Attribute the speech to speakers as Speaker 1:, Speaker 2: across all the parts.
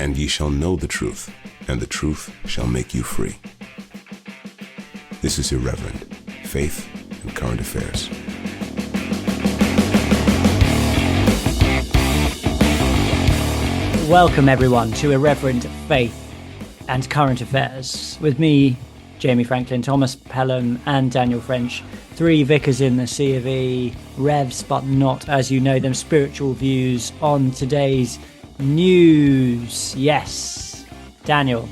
Speaker 1: and ye shall know the truth, and the truth shall make you free. This is Irreverent, Faith and Current Affairs.
Speaker 2: Welcome everyone to Irreverent, Faith and Current Affairs with me, Jamie Franklin, Thomas Pelham and Daniel French, three vicars in the C of E, revs but not as you know them, spiritual views on today's news. Yes, Daniel,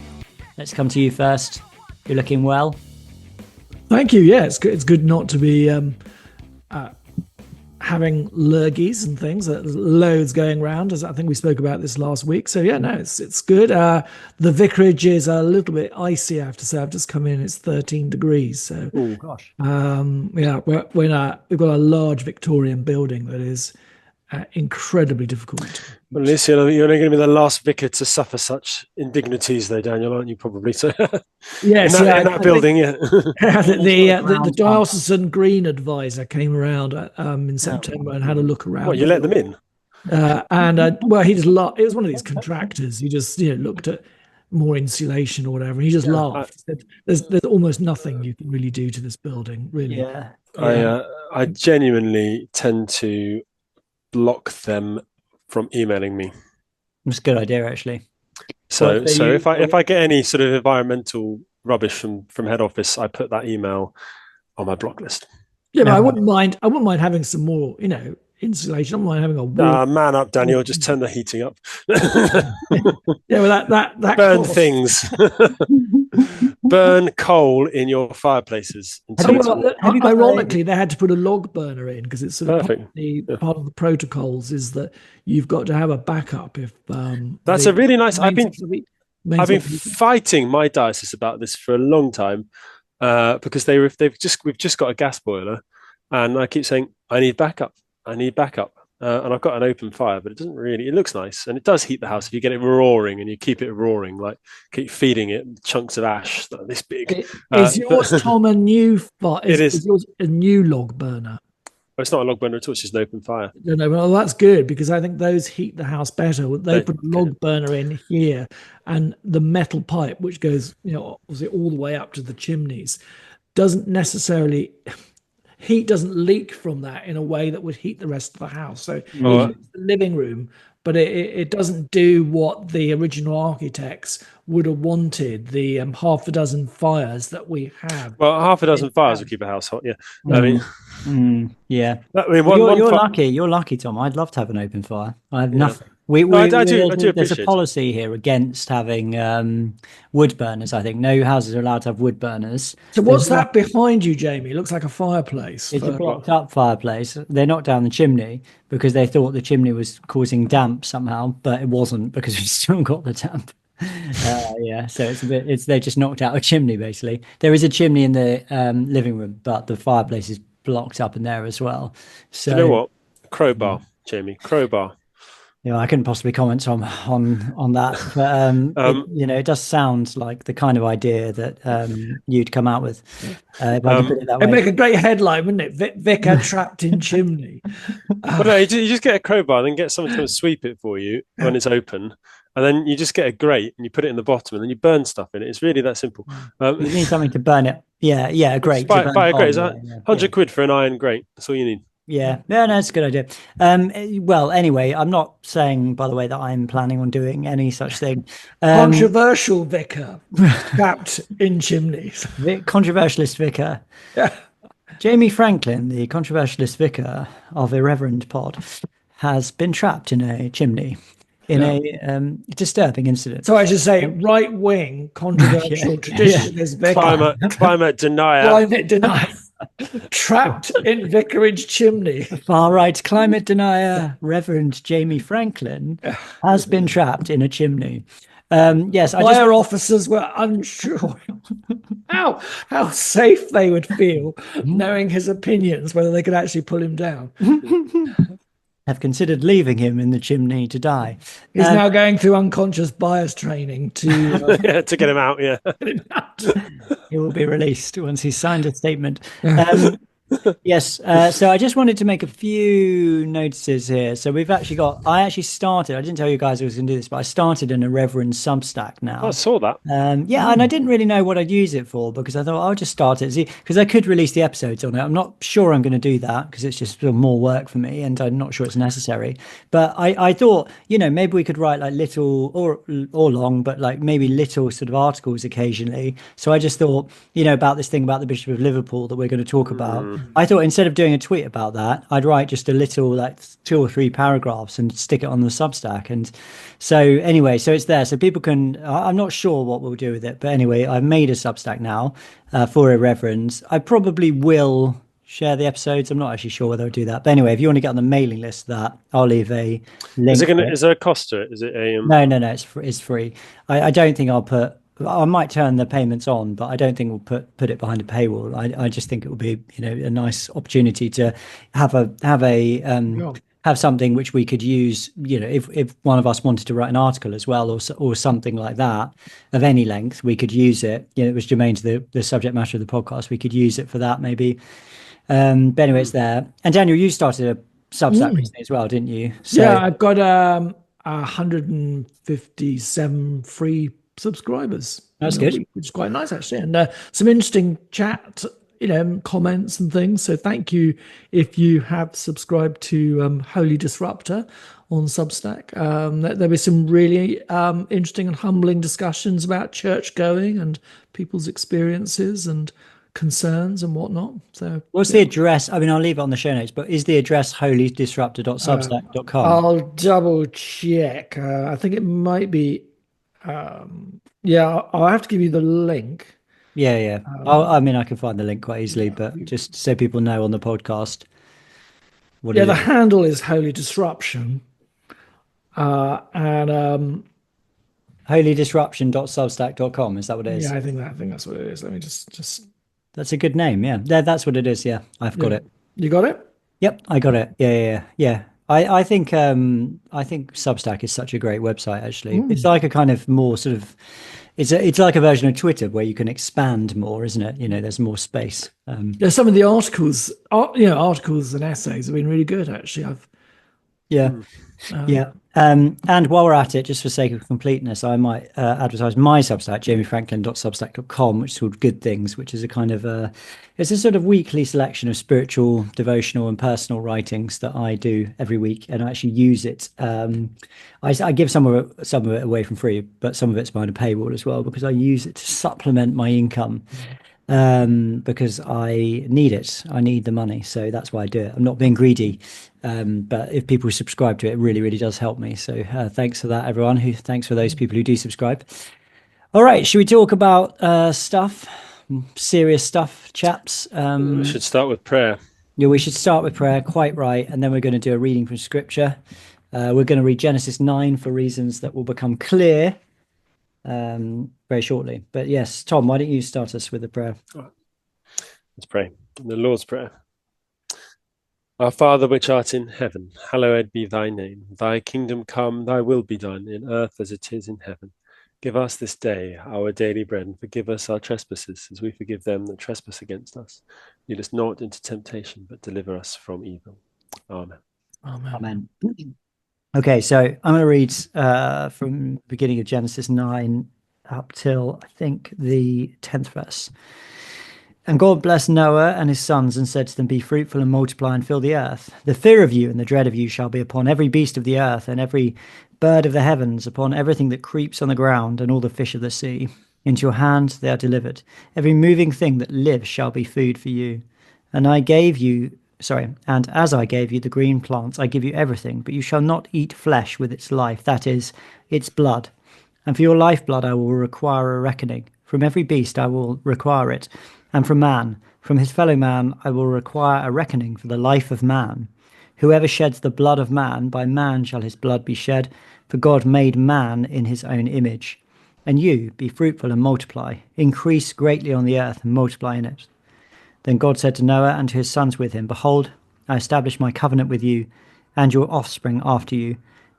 Speaker 2: let's come to you first. You're looking well.
Speaker 3: Thank you. Yeah, it's good not to be having lurgies and things. There's loads going around, as I think we spoke about this last week. So yeah, no, it's good. The vicarage is a little bit icy, I have to say. I've just come in; it's 13 degrees. So
Speaker 2: oh gosh,
Speaker 3: yeah, we've got a large Victorian building that is incredibly difficult.
Speaker 4: Well, at least you're only going to be the last vicar to suffer such indignities, though, Daniel, aren't you? Probably so.
Speaker 3: Yes,
Speaker 4: in that building, yeah.
Speaker 3: the diocesan green advisor came around in September and had a look around.
Speaker 4: What, you let them in?
Speaker 3: Well, he just laughed. It was one of these contractors. He just looked at more insulation or whatever, and he just laughed. There's almost nothing you can really do to this building, really.
Speaker 2: Yeah.
Speaker 4: I genuinely tend to block them from emailing me.
Speaker 2: It's a good idea, actually.
Speaker 4: So if I get any sort of environmental rubbish from head office, I put that email on my block list.
Speaker 3: Yeah, but I wouldn't mind having some more, insulation. I wouldn't mind having a wall.
Speaker 4: Man up, Daniel. Just turn the heating up.
Speaker 3: Yeah, well, that
Speaker 4: burn things. Burn coal in your fireplaces.
Speaker 3: Ironically, they had to put a log burner in because it's sort of part of the protocols is that you've got to have a backup if.
Speaker 4: That's a really nice. I've been fighting my diocese about this for a long time because we've just got a gas boiler, and I keep saying I need backup. And I've got an open fire, but it looks nice. And it does heat the house if you get it roaring and you keep it roaring, like keep feeding it chunks of ash like this big.
Speaker 3: Is yours, Tom, a new fire? Is yours a new log burner?
Speaker 4: Well, it's not a log burner at all, it's just an open fire.
Speaker 3: No, well, that's good because I think those heat the house better. They put a log burner in here and the metal pipe, which goes, obviously all the way up to the chimneys, doesn't necessarily... Heat doesn't leak from that in a way that would heat the rest of the house. So it's the living room, but it doesn't do what the original architects would have wanted, the half a dozen fires that we have.
Speaker 4: Well, half a dozen fires would keep a house hot, yeah.
Speaker 2: Yeah. You're lucky, Tom. I'd love to have an open fire. I have nothing. There's a policy here against having wood burners. I think no houses are allowed to have wood burners.
Speaker 3: So what's that behind you, Jamie? It looks like a fireplace.
Speaker 2: It's a blocked up fireplace. They knocked down the chimney because they thought the chimney was causing damp somehow, but it wasn't because we still got the damp. So they just knocked out a chimney basically. There is a chimney in the living room, but the fireplace is blocked up in there as well. So
Speaker 4: you know what? Crowbar, Jamie. Crowbar.
Speaker 2: I couldn't possibly comment on that, but it does sound like the kind of idea that you'd come out with. If I could put it that way.
Speaker 3: It'd make a great headline, wouldn't it? Vicar trapped in chimney.
Speaker 4: But no, you just get a crowbar, and then get someone to come and sweep it for you when it's open, and then you just get a grate and you put it in the bottom, and then you burn stuff in it. It's really that simple.
Speaker 2: You need something to burn it. Yeah, a grate.
Speaker 4: Buy a grate. It's 100 quid for an iron grate. That's all you need.
Speaker 2: Yeah, no, it's a good idea. Well, anyway, I'm not saying, by the way, that I'm planning on doing any such thing.
Speaker 3: Controversial vicar trapped in chimneys.
Speaker 2: Controversialist vicar.
Speaker 3: Yeah.
Speaker 2: Jamie Franklin, the controversialist vicar of Irreverent Pod, has been trapped in a chimney in a disturbing incident.
Speaker 3: So I should say, right-wing controversial traditionalist vicar.
Speaker 4: Climate denier.
Speaker 3: Climate denier. Trapped in vicarage chimney.
Speaker 2: Far-right climate denier Reverend Jamie Franklin has been trapped in a chimney.
Speaker 3: Fire officers were unsure how safe they would feel knowing his opinions, whether they could actually pull him down.
Speaker 2: Have considered leaving him in the chimney to die.
Speaker 3: He's now going through unconscious bias training to
Speaker 4: to get him out. Yeah,
Speaker 2: he will be released once he's signed a statement. Yes. So I just wanted to make a few notices here. So I actually started, I didn't tell you guys I was going to do this, but I started an Irreverend Substack now.
Speaker 4: I saw that.
Speaker 2: Yeah, and I didn't really know what I'd use it for because I thought I'll just start it because I could release the episodes on it. I'm not sure I'm going to do that because it's just more work for me and I'm not sure it's necessary. But I thought, maybe we could write like little or long, but like maybe little sort of articles occasionally. So I just thought, about this thing about the Bishop of Liverpool that we're going to talk about. I thought instead of doing a tweet about that, I'd write just a little, like 2 or 3 paragraphs and stick it on the Substack. And so anyway, so it's there. So people can, I'm not sure what we'll do with it, but anyway, I've made a Substack now for Irreverends. I probably will share the episodes. I'm not actually sure whether I'll do that. But anyway, if you want to get on the mailing list for that, I'll leave a link.
Speaker 4: Is there a cost to it? Is it a
Speaker 2: No, it's free. I don't think I might turn the payments on, but I don't think we'll put it behind a paywall. I just think it will be, a nice opportunity to have something which we could use, if one of us wanted to write an article as well, or something like that of any length, we could use it. It was germane to the subject matter of the podcast. We could use it for that maybe. But anyway, it's there. And Daniel, you started a Substack recently as well, didn't you? So,
Speaker 3: yeah, I've got 157 free subscribers.
Speaker 2: That's good.
Speaker 3: Which is quite nice actually, and some interesting chat, comments and things. So thank you if you have subscribed to Holy Disruptor on Substack. There'll be some really interesting and humbling discussions about church going and people's experiences and concerns and whatnot. So
Speaker 2: what's the address? I mean, I'll leave it on the show notes, but is the address holydisruptor.substack.com?
Speaker 3: I'll double check. I think it might be I'll have to give you the link.
Speaker 2: Yeah. I can find the link quite easily, but just so people know on the podcast.
Speaker 3: The handle is Holy Disruption. And
Speaker 2: holydisruption.substack.com, is that what it is?
Speaker 3: Yeah, I think that's what it is. Let me just
Speaker 2: That's a good name, yeah. That's what it is, yeah. I've got it.
Speaker 3: You got it?
Speaker 2: Yep, I got it. Yeah. I think Substack is such a great website actually. It's like a kind of more sort of it's like a version of Twitter where you can expand more, isn't it? There's more space.
Speaker 3: Some of the articles and essays have been really good actually.
Speaker 2: And while we're at it, just for sake of completeness, I might advertise my Substack, jamiefranklin.substack.com, which is called Good Things, which is a kind of it's a sort of weekly selection of spiritual, devotional, and personal writings that I do every week, and I actually use it. I give some of it away from free, but some of it's behind a paywall as well because I use it to supplement my income. Because I need it. I need the money. So that's why I do it. I'm not being greedy. But if people subscribe to it, it really, really does help me. So thanks for that, everyone. Thanks for those people who do subscribe. All right. Should we talk about serious stuff, chaps?
Speaker 4: We should start with prayer.
Speaker 2: Yeah, we should start with prayer. Quite right. And then we're going to do a reading from scripture. We're going to read Genesis 9 for reasons that will become clear very shortly. But yes, Tom, why don't you start us with a prayer?
Speaker 4: Let's pray. The Lord's Prayer. Our Father which art in heaven, hallowed be thy name. Thy kingdom come, thy will be done in earth as it is in heaven. Give us this day our daily bread, and forgive us our trespasses as we forgive them that trespass against us. Lead us not into temptation, but deliver us from evil. Amen.
Speaker 2: Amen. Okay, so I'm going to read from the beginning of Genesis 9 up till, I think, the 10th verse. And God blessed Noah and his sons and said to them, be fruitful and multiply and fill the earth. The fear of you and the dread of you shall be upon every beast of the earth and every bird of the heavens, upon everything that creeps on the ground and all the fish of the sea. Into your hand they are delivered. Every moving thing that lives shall be food for you. And as I gave you the green plants, I give you everything, but you shall not eat flesh with its life, that is, its blood. And for your lifeblood I will require a reckoning. From every beast I will require it. And from man, from his fellow man, I will require a reckoning for the life of man. Whoever sheds the blood of man, by man shall his blood be shed, for God made man in his own image. And you, be fruitful and multiply, increase greatly on the earth and multiply in it. Then God said to Noah and to his sons with him, behold, I establish my covenant with you and your offspring after you,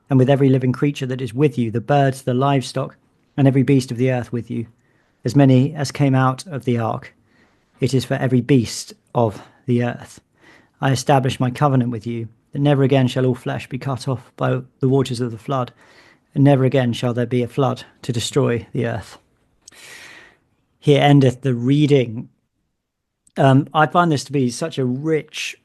Speaker 2: and with every living creature that is with you, the birds, the livestock, and every beast of the earth with you, as many as came out of the ark. It is for every beast of the earth. I establish my covenant with you, that never again shall all flesh be cut off by the waters of the flood, and never again shall there be a flood to destroy the earth. Here endeth the reading. I find this to be such a rich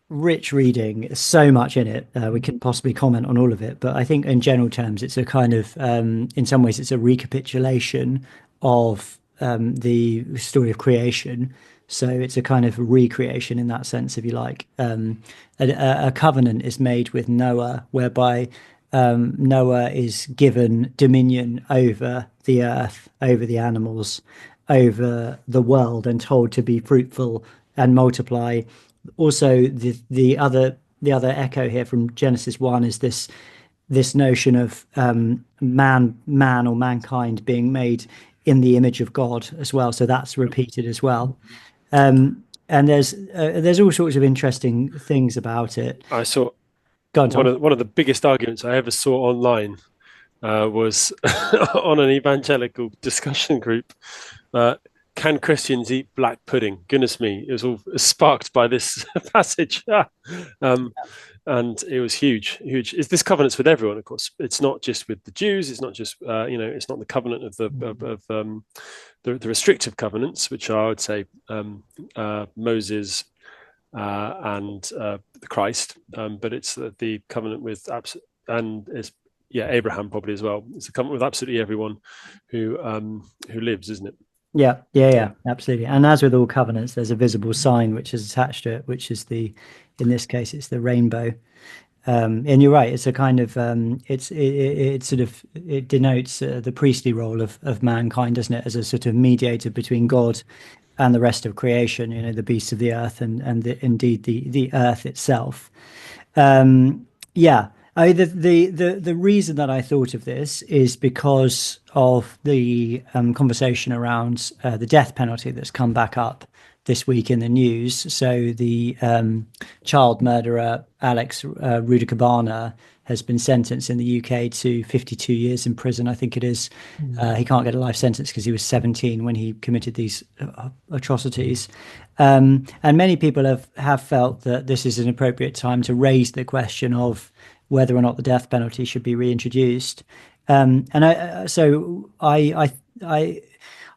Speaker 2: reading, so much in it. We couldn't possibly comment on all of it, but I think in general terms, it's a kind of, in some ways, it's a recapitulation of the story of creation. So it's a kind of recreation in that sense, if you like. A covenant is made with Noah, whereby Noah is given dominion over the earth, over the animals, over the world, and told to be fruitful and multiply. Also, the other echo here from Genesis 1 is this notion of man or mankind being made in the image of God as well. So that's repeated as well. And there's all sorts of interesting things about it.
Speaker 4: I saw
Speaker 2: one
Speaker 4: of the biggest arguments I ever saw online was on an evangelical discussion group. Can Christians eat black pudding? Goodness me, it was all sparked by this passage. And it was huge. It's this covenant's with everyone, of course. It's not just with the Jews. It's not just, it's not the covenant of the restrictive covenants, which are, I would say, Moses and the Christ. But it's the covenant with Abraham probably as well. It's a covenant with absolutely everyone who lives, isn't it?
Speaker 2: Yeah, absolutely. And as with all covenants, there's a visible sign which is attached to it, which is in this case, it's the rainbow. And you're right. It's a kind of, it denotes the priestly role of mankind, doesn't it? As a sort of mediator between God and the rest of creation, the beasts of the earth and indeed the earth itself. The reason that I thought of this is because of the conversation around the death penalty that's come back up this week in the news. So the child murderer Axel Rudakubana has been sentenced in the UK to 52 years in prison, I think it is. He can't get a life sentence because he was 17 when he committed these atrocities. And many people have felt that this is an appropriate time to raise the question of whether or not the death penalty should be reintroduced.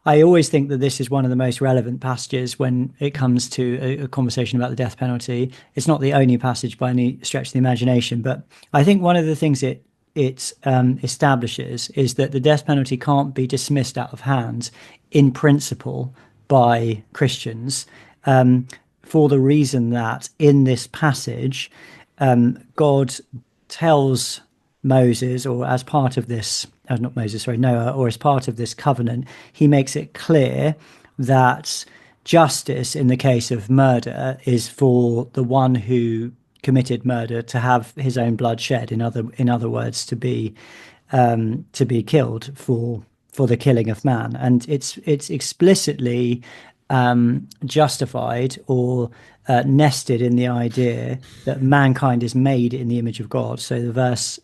Speaker 2: I always think that this is one of the most relevant passages when it comes to a conversation about the death penalty. It's not the only passage by any stretch of the imagination, but I think one of the things it establishes is that the death penalty can't be dismissed out of hand in principle by Christians, for the reason that in this passage, God tells Moses, or as part of this, Noah, or as part of this covenant, he makes it clear that justice in the case of murder is for the one who committed murder to have his own blood shed. In other words, to be killed for the killing of man, and it's explicitly justified or nested in the idea that mankind is made in the image of God. So the verse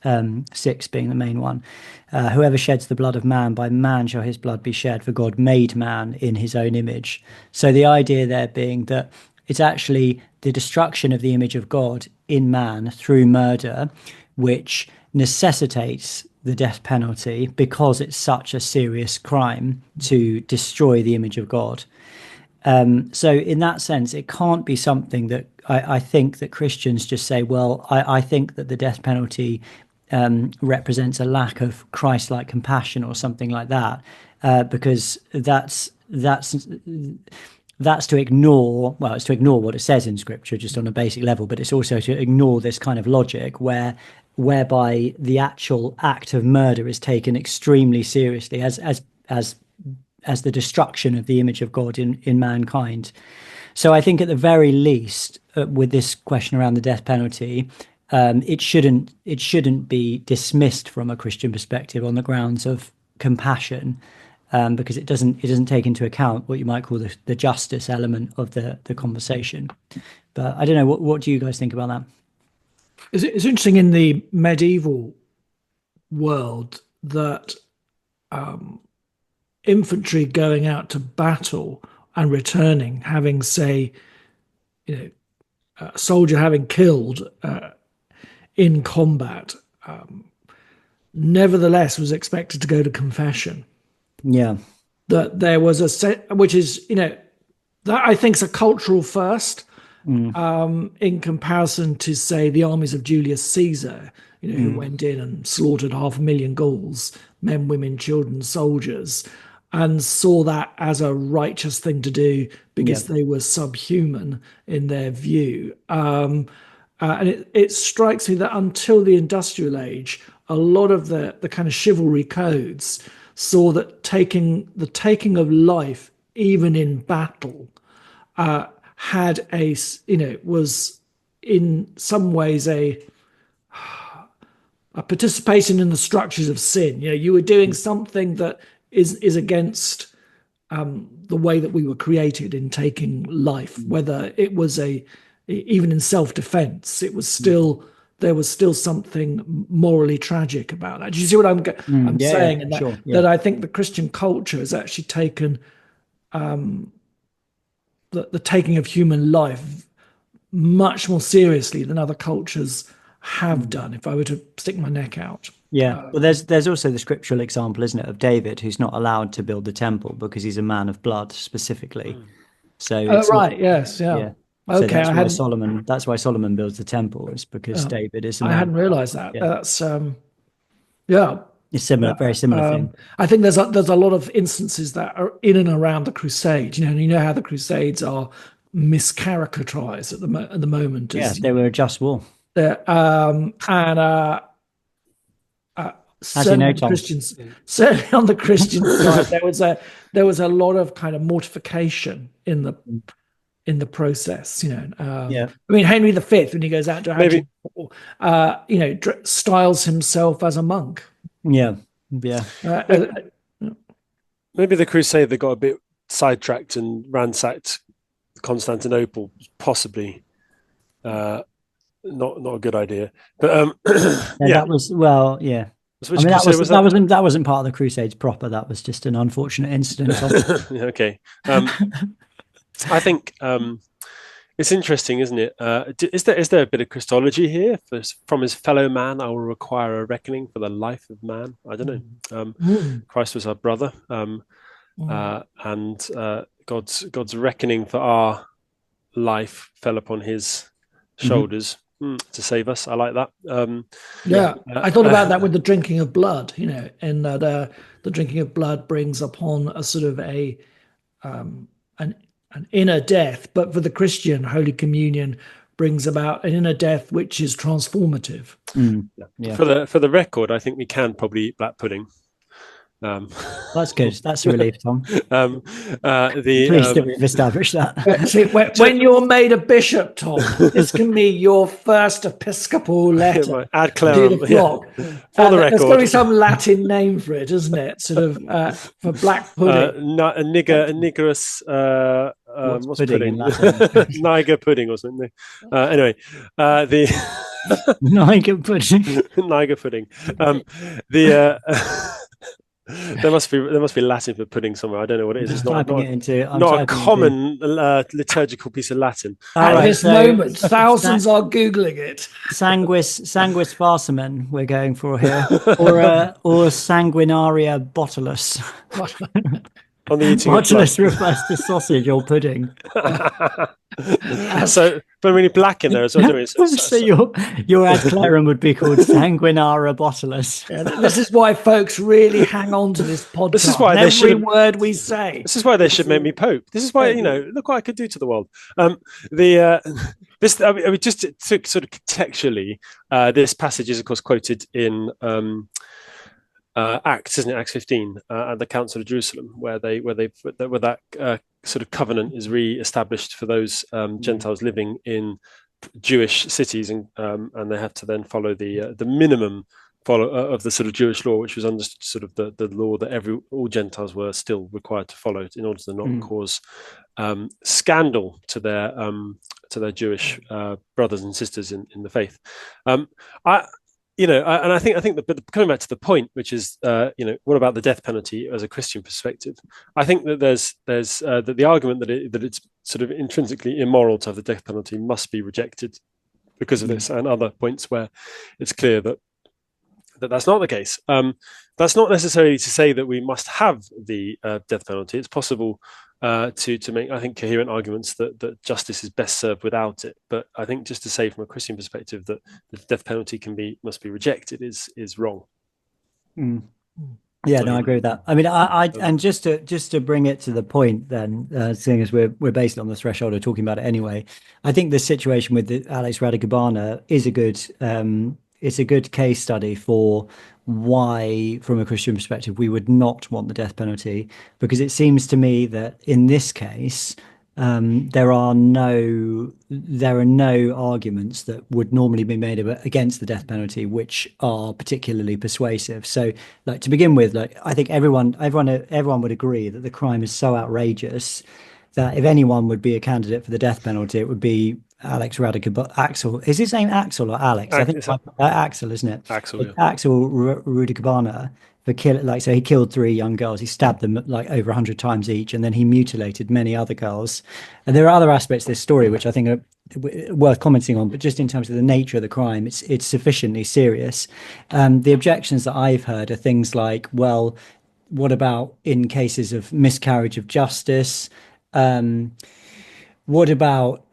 Speaker 2: 6 being the main one, whoever sheds the blood of man, by man shall his blood be shed, for God made man in his own image. So the idea there being that it's actually the destruction of the image of God in man through murder, which necessitates the death penalty because it's such a serious crime to destroy the image of God. So in that sense, it can't be something that I think that Christians just say, well, I think that the death penalty represents a lack of Christ-like compassion or something like that, because that's to ignore, well, it's to ignore what it says in Scripture just on a basic level, but it's also to ignore this kind of logic whereby the actual act of murder is taken extremely seriously as the destruction of the image of God in mankind. So I think at the very least, with this question around the death penalty, it shouldn't be dismissed from a Christian perspective on the grounds of compassion, because it doesn't take into account what you might call the justice element of the conversation. But I don't know, what do you guys think about that?
Speaker 3: It's interesting in the medieval world that infantry going out to battle and returning, having, say, a soldier having killed in combat, nevertheless was expected to go to confession.
Speaker 2: Yeah.
Speaker 3: That there was which is, that I think is a cultural first in comparison to, say, the armies of Julius Caesar, who went in and slaughtered 500,000 Gauls, men, women, children, soldiers, and saw that as a righteous thing to do because they were subhuman in their view. And it strikes me that until the industrial age, a lot of the kind of chivalry codes saw that the taking of life, even in battle, had was in some ways a participation in the structures of sin. You were doing something that is against the way that we were created in taking life, whether it was even in self-defense, there was still something morally tragic about that. Do you see what I'm saying? And that I think the Christian culture has actually taken the taking of human life much more seriously than other cultures have done, if I were to stick my neck out.
Speaker 2: Well, there's also the scriptural example, isn't it, of David, who's not allowed to build the temple because he's a man of blood specifically. So
Speaker 3: yes.
Speaker 2: So
Speaker 3: Okay,
Speaker 2: that's why Solomon builds the temple, is because David is a man.
Speaker 3: I hadn't realized that. That's
Speaker 2: it's similar, very similar thing.
Speaker 3: I think there's a lot of instances that are in and around the Crusades. And how the Crusades are miscaricaturized at the moment.
Speaker 2: Yes, they were a just war.
Speaker 3: Certainly on the Christian side, there was a lot of kind of mortification in the process. I mean, Henry V, when he goes out to styles himself as a monk.
Speaker 2: Maybe
Speaker 4: the Crusade that got a bit sidetracked and ransacked Constantinople, possibly not a good idea. But
Speaker 2: that was that wasn't part of the Crusades proper. That was just an unfortunate incident.
Speaker 4: Okay. I think it's interesting, isn't it? Is there a bit of Christology here? From his fellow man, I will require a reckoning for the life of man. I don't know. Christ was our brother, and God's reckoning for our life fell upon his shoulders to save us. I like that.
Speaker 3: I thought about that with the drinking of blood. And the drinking of blood brings upon a sort of an inner death, but for the Christian, Holy Communion brings about an inner death which is transformative.
Speaker 4: For the record, I think we can probably eat black pudding.
Speaker 2: That's good. That's a relief, Tom. Pleased that we've established that.
Speaker 3: When you're made a bishop, Tom, this can be your first episcopal letter.
Speaker 4: Ad clarem.
Speaker 3: For the record, there's got to be some Latin name for it, isn't it? Sort of for black pudding.
Speaker 4: Nigerous. What's pudding in
Speaker 2: Latin?
Speaker 4: Niger pudding or something. Anyway, the
Speaker 2: Niger pudding.
Speaker 4: Niger pudding. There must be Latin for pudding somewhere. I don't know what it is. It's not a common liturgical piece of Latin.
Speaker 3: At this moment, thousands are Googling it.
Speaker 2: Sanguis farcimen we're going for here, or sanguinaria botulus.
Speaker 4: On the eating
Speaker 2: botulus refers to sausage or pudding.
Speaker 4: So, but when you black in there as well,
Speaker 2: so your ad clarem would be called sanguinara botulus.
Speaker 3: This is why folks really hang on to this podcast. This is why every word we say.
Speaker 4: This is why they should make me pope. This is why look what I could do to the world. Just to sort of contextually, this passage is of course quoted in Acts, isn't it? Acts 15 at the Council of Jerusalem, where that sort of covenant is re-established for those Gentiles living in Jewish cities, and they have to then follow the minimum of the sort of Jewish law, which was under sort of the law that all Gentiles were still required to follow in order to not cause scandal to their Jewish brothers and sisters in the faith. And I think that coming back to the point, which is, what about the death penalty as a Christian perspective? I think that there's the argument that it's sort of intrinsically immoral to have the death penalty must be rejected because of this, and other points where it's clear that that's not the case. That's not necessarily to say that we must have the death penalty. It's possible to make, I think, coherent arguments that justice is best served without it. But I think just to say from a Christian perspective that the death penalty must be rejected is wrong.
Speaker 2: Mm. Yeah, no, I agree with that. I mean, I and just to bring it to the point, then, seeing as we're based on the threshold of talking about it anyway, I think the situation with Alex Rudakubana is it's a good case study for why, from a Christian perspective, we would not want the death penalty, because it seems to me that in this case, there are no arguments that would normally be made against the death penalty which are particularly persuasive. So, like, to begin with, like, I think everyone would agree that the crime is so outrageous that if anyone would be a candidate for the death penalty, it would be Alex Rudakubana. Axel, is his name Axel or Alex? I think it's Axel, isn't it?
Speaker 4: Axel, yeah.
Speaker 2: Axel Rudakubana. So he killed 3 young girls. He stabbed them like over 100 times each, and then he mutilated many other girls. And there are other aspects of this story which I think are worth commenting on, but just in terms of the nature of the crime, it's sufficiently serious. The objections that I've heard are things like, well, what about in cases of miscarriage of justice? What about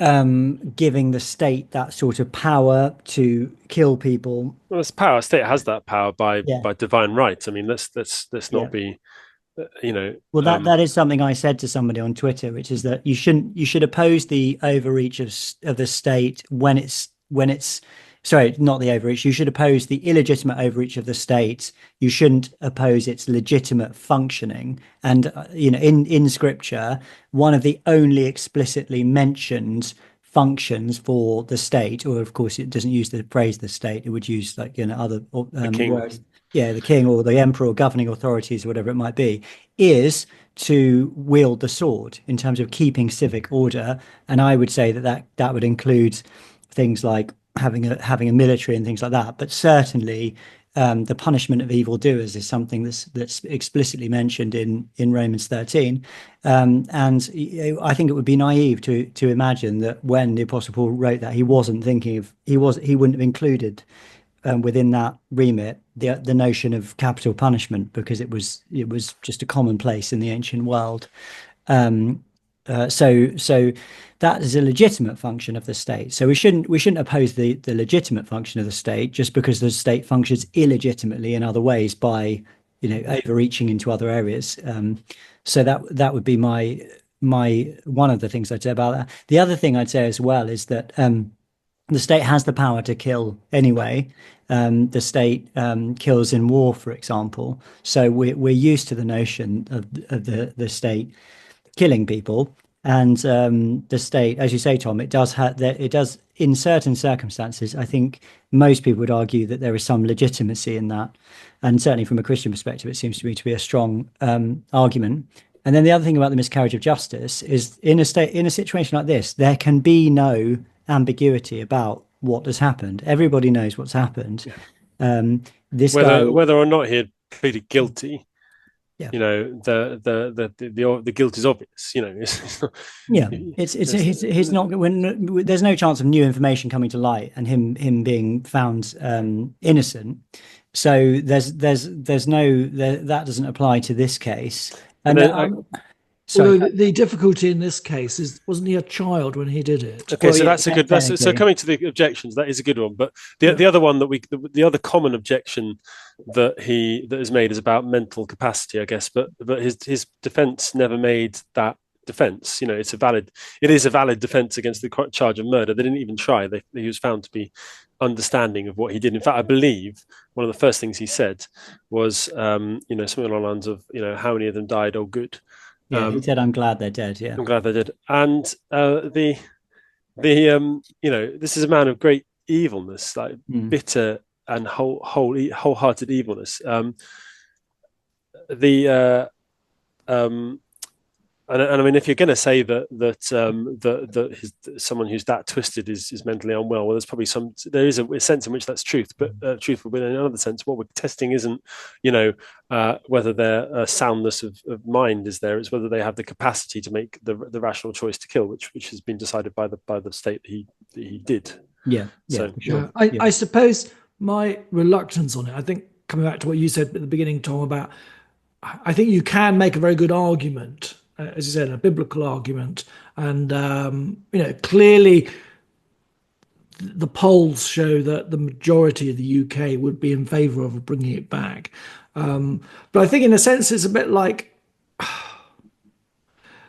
Speaker 2: giving the state that sort of power to kill people?
Speaker 4: Well, it's power. The state has that power by divine right. I mean, let's not be,
Speaker 2: Well, that is something I said to somebody on Twitter, which is that you should oppose the overreach of the state when it's sorry, not the overreach. You should oppose the illegitimate overreach of the state. You shouldn't oppose its legitimate functioning. And in Scripture, one of the only explicitly mentioned functions for the state, or of course it doesn't use the phrase the state, it would use other words. Yeah, the king or the emperor or governing authorities or whatever it might be, is to wield the sword in terms of keeping civic order. And I would say that would include things like having a military and things like that. But certainly the punishment of evildoers is something that's explicitly mentioned in Romans 13. And I think it would be naive to imagine that when the Apostle Paul wrote that, he wouldn't have included within that remit the notion of capital punishment, because it was just a commonplace in the ancient world. So that is a legitimate function of the state. So we shouldn't oppose the legitimate function of the state just because the state functions illegitimately in other ways by overreaching into other areas. So that would be my one of the things I'd say about that. The other thing I'd say as well is that the state has the power to kill anyway. The state kills in war, for example. So we're used to the notion of the state killing people, and the state, as you say, Tom, it does in certain circumstances. I think most people would argue that there is some legitimacy in that, and certainly from a Christian perspective, it seems to me to be a strong argument. And then the other thing about the miscarriage of justice is, in a situation like this, there can be no ambiguity about what has happened. Everybody knows what's happened.
Speaker 4: Yeah. Whether or not he had pleaded guilty. Yeah. The guilt is obvious.
Speaker 2: He's not, when there's no chance of new information coming to light and him being found innocent. So there's no that doesn't apply to this case. And
Speaker 3: although the difficulty in this case is, wasn't he a child when he did it?
Speaker 4: Okay, so that's a good. So coming to the objections, that is a good one. But the other one the other common objection that is made is about mental capacity, I guess. But his defence never made that defence. It is a valid defence against the charge of murder. They didn't even try. He was found to be understanding of what he did. In fact, I believe one of the first things he said was, something along the lines of, how many of them died? Oh, good.
Speaker 2: Yeah, he said, "I'm glad they're dead." Yeah,
Speaker 4: I'm glad they're dead. And this is a man of great evilness, like bitter and wholehearted evilness. And I mean, if you're going to say that someone who's that twisted is mentally unwell, well, there is a sense in which that's truth, but truthful. But in another sense, what we're testing isn't, whether their soundness of mind is there; it's whether they have the capacity to make the rational choice to kill, which has been decided by the state that he did.
Speaker 2: Yeah.
Speaker 4: So,
Speaker 3: sure. I suppose my reluctance on it, I think, coming back to what you said at the beginning, Tom, about I think you can make a very good argument, as you said, a biblical argument, and clearly the polls show that the majority of the UK would be in favour of bringing it back. But I think, in a sense, it's a bit like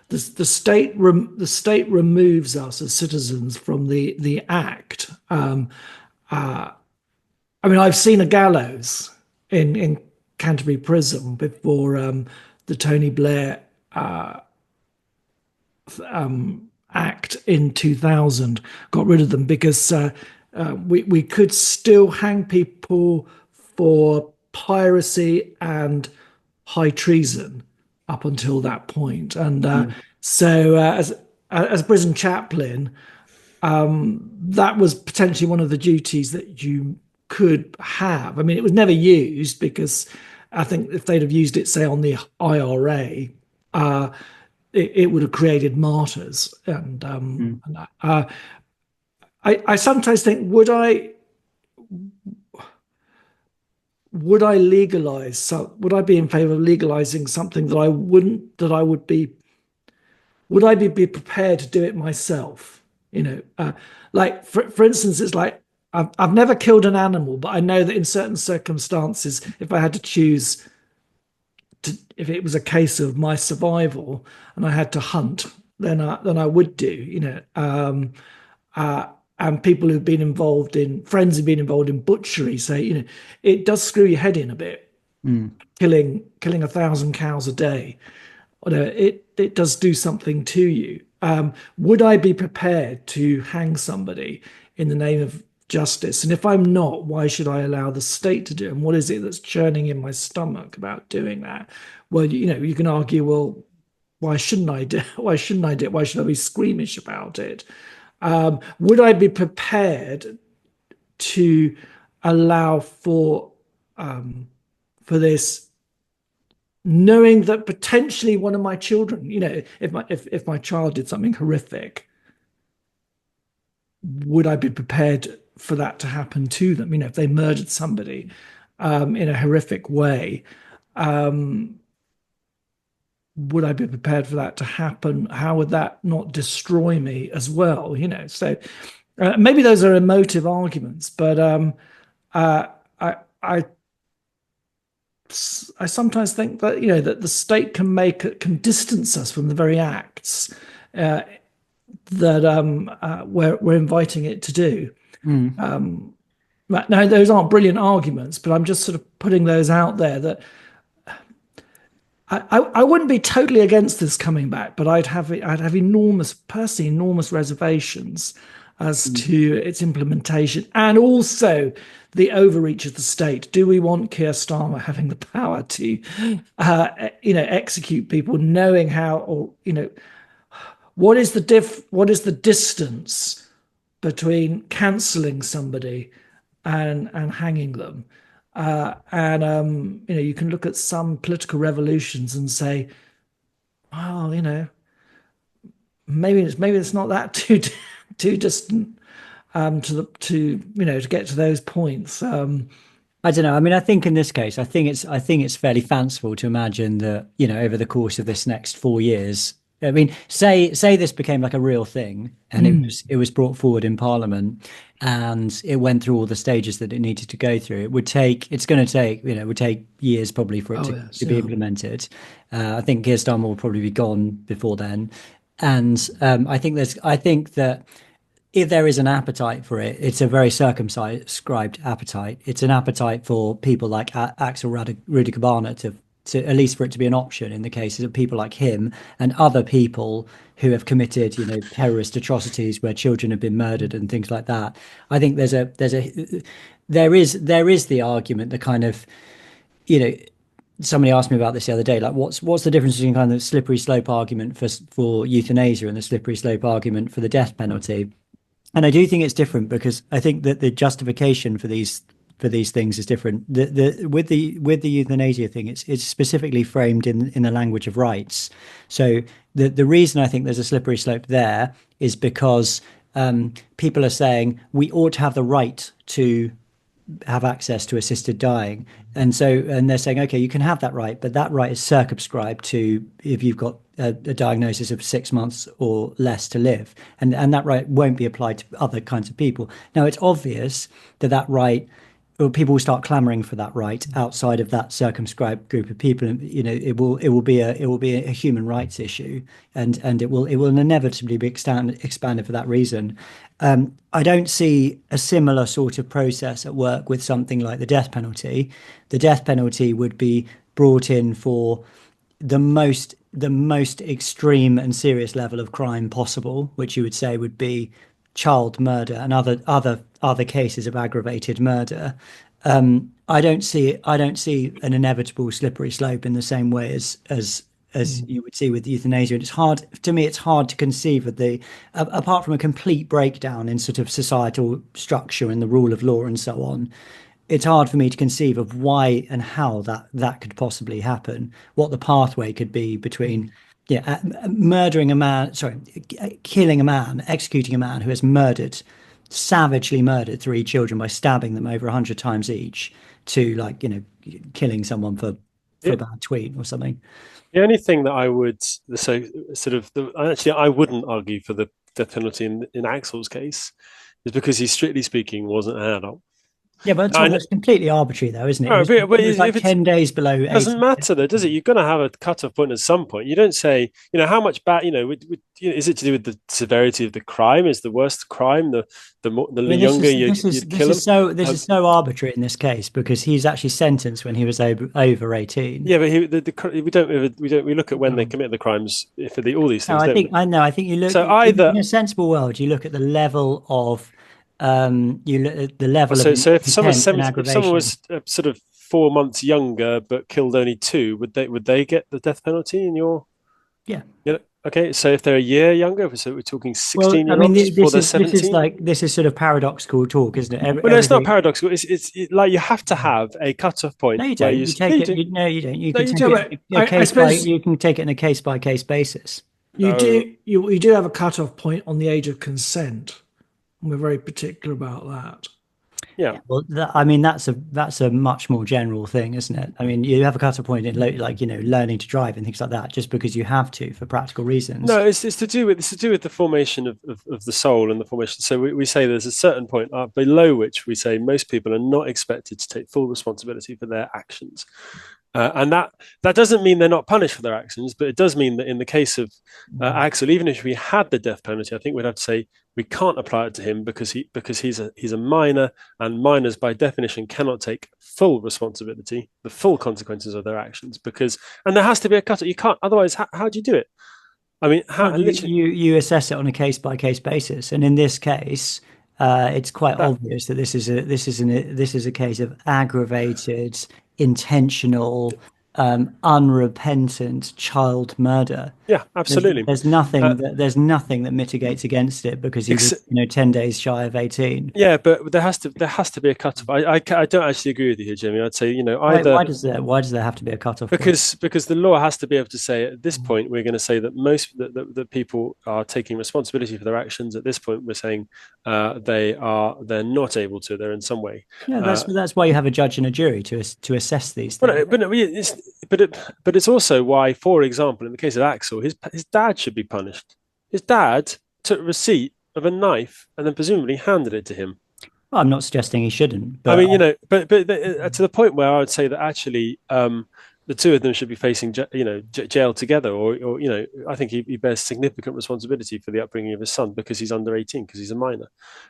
Speaker 3: the state removes us as citizens from the act. I mean, I've seen a gallows in Canterbury Prison before the Tony Blair Act in 2000 got rid of them, because we could still hang people for piracy and high treason up until that point. And so as a prison chaplain, that was potentially one of the duties that you could have. I mean, it was never used, because I think if they'd have used it, say, on the IRA, it would have created martyrs. And I sometimes think, would I legalize? Would I be in favor of legalizing something that would I be prepared to do it myself? Like for instance, it's like, I've never killed an animal, but I know that in certain circumstances, if I had to choose, if it was a case of my survival and I had to hunt, then I would do. And people who've been involved friends who've been involved in butchery say, it does screw your head in a bit. Killing 1,000 cows a day, it does do something to you. Would I be prepared to hang somebody in the name of justice? And if I'm not, why should I allow the state to do it? And what is it that's churning in my stomach about doing that? Well, you can argue, well, why shouldn't I do it? Why shouldn't I do it? Why should I be squeamish about it? Would I be prepared to allow for this, knowing that potentially one of my children, if my child did something horrific, would I be prepared for that to happen to them? If they murdered somebody in a horrific way, would I be prepared for that to happen? How would that not destroy me as well? So maybe those are emotive arguments, but I sometimes think that that the state can distance us from the very acts that we're inviting it to do. Now, those aren't brilliant arguments, but I'm just sort of putting those out there, that I wouldn't be totally against this coming back, but I'd have enormous reservations as to its implementation, and also the overreach of the state. Do we want Keir Starmer having the power to execute people, knowing how, or what is the distance between cancelling somebody and hanging them? You can look at some political revolutions and say, well, maybe it's not that too distant to get to those points.
Speaker 2: I don't know. I mean, I think in this case, I think it's fairly fanciful to imagine that over the course of this next 4 years. I mean, say this became like a real thing, and it was brought forward in Parliament, and it went through all the stages that it needed to go through. It would take years probably for it to be implemented. I think Keir Starmer will probably be gone before then, and I think that if there is an appetite for it, it's a very circumscribed appetite. It's an appetite for people like Axel Rudakubana to at least for it to be an option in the cases of people like him and other people who have committed, terrorist atrocities where children have been murdered and things like that. I think there is the argument, the kind of, somebody asked me about this the other day, like what's the difference between kind of the slippery slope argument for euthanasia and the slippery slope argument for the death penalty? And I do think it's different because I think that the justification for these things is different. With the euthanasia thing, it's specifically framed in the language of rights. So the reason I think there's a slippery slope there is because people are saying we ought to have the right to have access to assisted dying, and they're saying, okay, you can have that right, but that right is circumscribed to if you've got a diagnosis of 6 months or less to live, and that right won't be applied to other kinds of people. Now it's obvious that right, or people will start clamoring for that right outside of that circumscribed group of people, and it will be a human rights issue, and it will inevitably be expanded for that reason. I don't see a similar sort of process at work with something like the death penalty. The death penalty would be brought in for the most extreme and serious level of crime possible, which you would say would be child murder and other cases of aggravated murder. I don't see an inevitable slippery slope in the same way as you would see with euthanasia. And it's hard to conceive of apart from a complete breakdown in sort of societal structure and the rule of law and so on. It's hard for me to conceive of why and how that could possibly happen, what the pathway could be between murdering a man, killing a man, executing a man who has savagely murdered 3 children by stabbing them over 100 times each, to killing someone for a bad tweet or something.
Speaker 4: The only thing that I would I wouldn't argue for the death penalty in Axel's case is because he, strictly speaking, wasn't an adult.
Speaker 2: Yeah, but that's completely arbitrary, though, isn't it?
Speaker 4: No,
Speaker 2: it was like 10 days below.
Speaker 4: It doesn't matter, though, does it? You're going to have a cut-off point at some point. You don't say, how much bad. Is it to do with the severity of the crime? Is the worst crime the younger you kill him?
Speaker 2: This is so arbitrary in this case because he's actually sentenced when he was over 18.
Speaker 4: Yeah, but we look at when they commit the crimes for all these things.
Speaker 2: I think you look. So either in a sensible world, you look at the level of. You look at the level of
Speaker 4: so if someone was sort of 4 months younger but killed only 2, would they get the death penalty in your?
Speaker 2: Yeah.
Speaker 4: Okay, so if they're a year younger, so we're talking 16-year-olds before they're 17.
Speaker 2: This is sort of paradoxical talk, isn't it?
Speaker 4: No, it's not paradoxical. It's like you have to have a cut-off point.
Speaker 2: No, you don't. You take it. No, you don't. You can take it on a case-by-case basis.
Speaker 3: You do have a cut-off point on the age of consent. We're very particular about that.
Speaker 4: Yeah.
Speaker 2: Well, that's a much more general thing, isn't it? I mean, you have a cut-off point in learning to drive and things like that, just because you have to for practical reasons.
Speaker 4: No, it's to do with the formation of the soul and the formation. So we say there's a certain point below which we say most people are not expected to take full responsibility for their actions. And that doesn't mean they're not punished for their actions, but it does mean that in the case of Axel, even if we had the death penalty, I think we'd have to say we can't apply it to him because he's a minor, and minors by definition cannot take full responsibility, the full consequences of their actions, and there has to be a cut. You can't, otherwise. How do you do it? I mean,
Speaker 2: you assess it on a case by case basis, and in this case, it's quite obvious that this is a case of aggravated, intentional, unrepentant child murder.
Speaker 4: Yeah, absolutely.
Speaker 2: There's nothing that mitigates against it because he was 10 days shy of 18.
Speaker 4: Yeah, but there has to be a cutoff. I don't actually agree with you here, Jimmy. I'd say either.
Speaker 2: Why does there have to be a cutoff?
Speaker 4: Because the law has to be able to say at this point we're going to say that most that people are taking responsibility for their actions. At this point, we're saying they're not able to. They're in some way.
Speaker 2: Yeah, that's why you have a judge and a jury to assess these things.
Speaker 4: But it's also why, for example, in the case of Axel, his dad should be punished. His dad took receipt of a knife and then presumably handed it to him.
Speaker 2: Well, I'm not suggesting he shouldn't. But,
Speaker 4: I mean, but to the point where I would say that actually the two of them should be facing jail together, or I think he bears significant responsibility for the upbringing of his son because he's under 18, because he's a minor,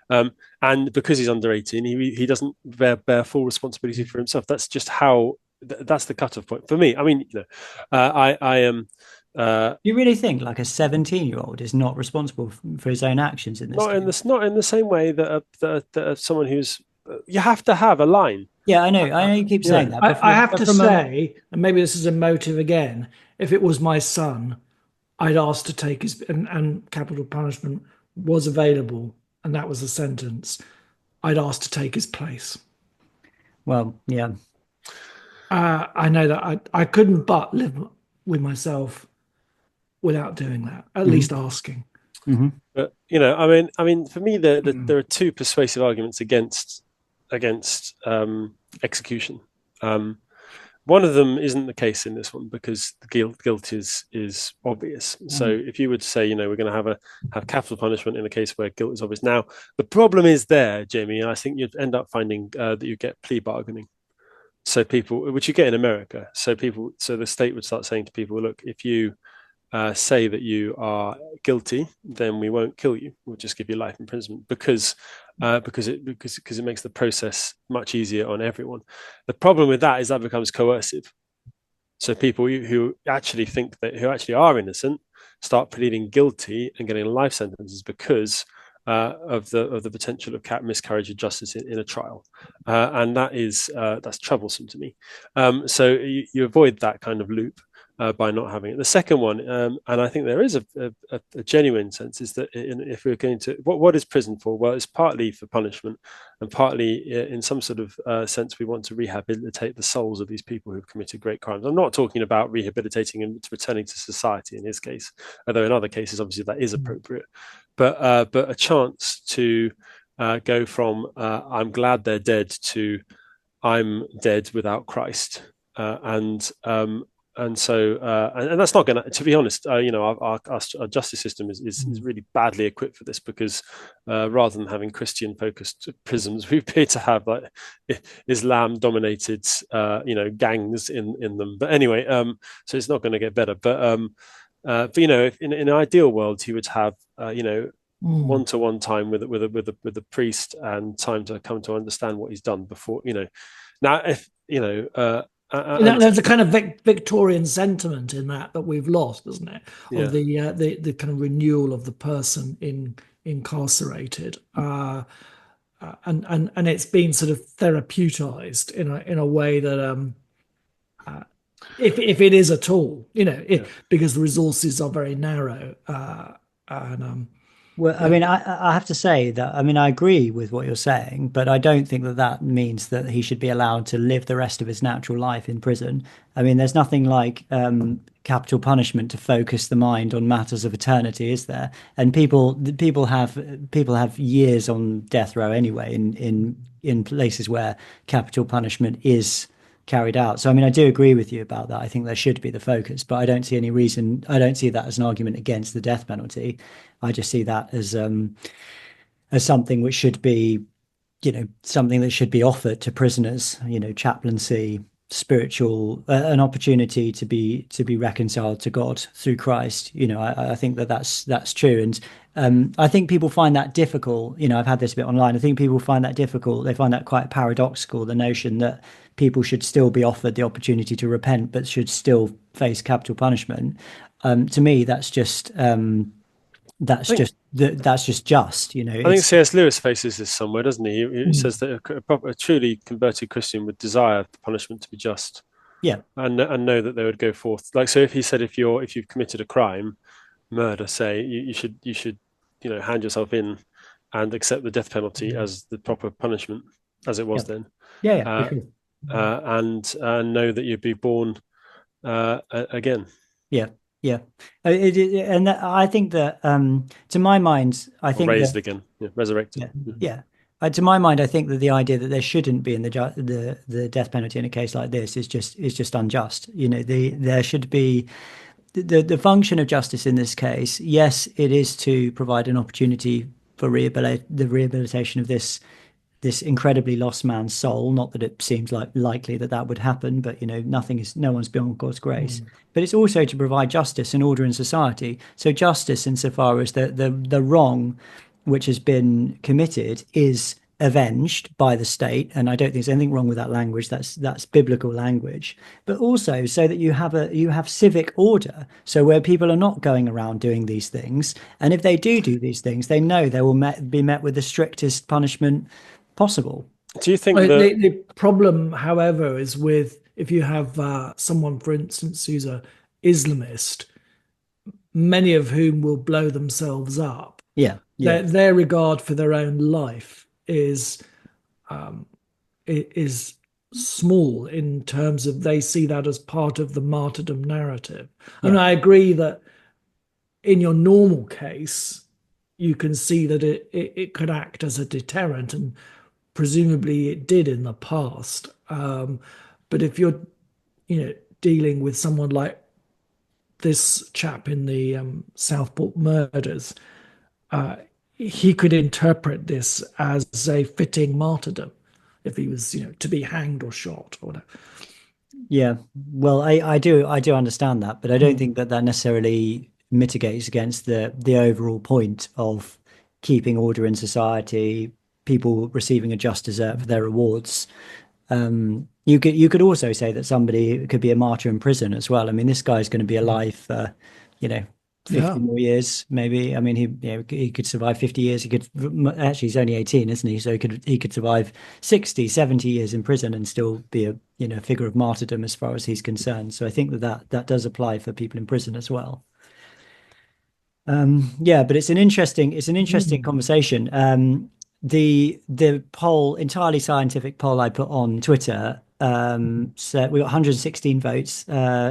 Speaker 4: and because he's under 18, he doesn't bear full responsibility for himself. That's just how. That's the cutoff point for me. I mean, I am.
Speaker 2: You really think like a 17-year-old is not responsible for his own actions in this?
Speaker 4: Not in the same way that someone who's. You have to have a line.
Speaker 2: Yeah, I know you keep saying that.
Speaker 3: I have to say, and maybe this is a motive again, if it was my son, I'd ask to take his, and capital punishment was available, and that was the sentence, I'd ask to take his place.
Speaker 2: Well, yeah.
Speaker 3: I know that I couldn't but live with myself without doing that, at least asking.
Speaker 2: Mm-hmm.
Speaker 4: But I mean, for me, there are two persuasive arguments against execution. One of them isn't the case in this one because the guilt is obvious. So if you were to say, we're going to have capital punishment in a case where guilt is obvious, now the problem is there, Jamie, and I think you'd end up finding that you get plea bargaining. So people, which you get in America, so the state would start saying to people, look, if you say that you are guilty, then we won't kill you. We'll just give you life imprisonment because it makes the process much easier on everyone. The problem with that is that becomes coercive. So people who actually are innocent start pleading guilty and getting life sentences because of the potential of miscarriage of justice in a trial, and that's troublesome to me. So you avoid that kind of loop by not having it. The second one, and I think there is a genuine sense, is that if we're going to, what is prison for? Well, it's partly for punishment, and partly in some sort of sense we want to rehabilitate the souls of these people who've committed great crimes. I'm not talking about rehabilitating and returning to society in his case, although in other cases obviously that is appropriate. But a chance to go from I'm glad they're dead to I'm dead without Christ, and so that's not going to be honest. Our justice system is really badly equipped for this because rather than having Christian focused prisons, we appear to have like Islam dominated gangs in them. But anyway, so it's not going to get better. But if in an ideal world, he would have one-to-one time with the priest and time to come to understand what he's done before. Now if
Speaker 3: there's a kind of Victorian sentiment in that we've lost, isn't it? Yeah. Of the kind of renewal of the person incarcerated, and it's been sort of therapeuticized in a way that if it is at all, because the resources are very narrow,
Speaker 2: well, I mean, I have to say that, I mean, I agree with what you're saying, but I don't think that means that he should be allowed to live the rest of his natural life in prison. I mean, there's nothing like capital punishment to focus the mind on matters of eternity, is there? And people have years on death row anyway in places where capital punishment is carried out. So, I mean, I do agree with you about that. I think there should be the focus, but I don't see any reason. I don't see that as an argument against the death penalty. I just see that as something which should be, something that should be offered to prisoners. Chaplaincy, spiritual, an opportunity to be reconciled to God through Christ. I think that's true, and I think people find that difficult. I've had this a bit online. I think people find that difficult. They find that quite paradoxical, the notion that people should still be offered the opportunity to repent, but should still face capital punishment. To me, that's just just. I
Speaker 4: think C.S. Lewis faces this somewhere, doesn't he? He says that a truly converted Christian would desire the punishment to be just.
Speaker 2: Yeah,
Speaker 4: and know that they would go forth. Like, so if he said if you've committed a crime, murder, say, you should hand yourself in and accept the death penalty as the proper punishment, as it was then.
Speaker 2: Yeah.
Speaker 4: And know that you'd be born again.
Speaker 2: Yeah, and I think that to my mind, I think
Speaker 4: raised again, resurrected.
Speaker 2: Yeah. To my mind, I think that the idea that there shouldn't be in the death penalty in a case like this is just unjust. There should be the function of justice in this case. Yes, it is to provide an opportunity for the rehabilitation of this incredibly lost man's soul. Not that it seems likely that would happen, but no one's beyond God's grace. But it's also to provide justice and order in society. So justice, insofar as the wrong which has been committed is avenged by the state, and I don't think there's anything wrong with that language. That's biblical language. But also so that you have civic order, so where people are not going around doing these things, and if they do these things, they know they will be met with the strictest punishment possible.
Speaker 4: Do you think
Speaker 3: the problem, however, is with if you have someone, for instance, who's a Islamist, many of whom will blow themselves up.
Speaker 2: Yeah.
Speaker 3: Their regard for their own life is small in terms of they see that as part of the martyrdom narrative. Yeah. And I agree that in your normal case, you can see that it could act as a deterrent, and presumably it did in the past. But if you're, dealing with someone like this chap in the Southport murders, he could interpret this as a fitting martyrdom if he was, to be hanged or shot or whatever.
Speaker 2: Yeah, well, I do understand that, but I don't think that necessarily mitigates against the overall point of keeping order in society, people receiving a just desert for their rewards. You could also say that somebody could be a martyr in prison as well. I mean, this guy's going to be alive for, 50 more years, maybe. I mean, he could survive 50 years. He could actually, he's only 18, isn't he? So he could survive 60, 70 years in prison and still be a figure of martyrdom as far as he's concerned. So I think that does apply for people in prison as well. But it's an interesting conversation. The poll, entirely scientific poll I put on Twitter, so we got 116 votes.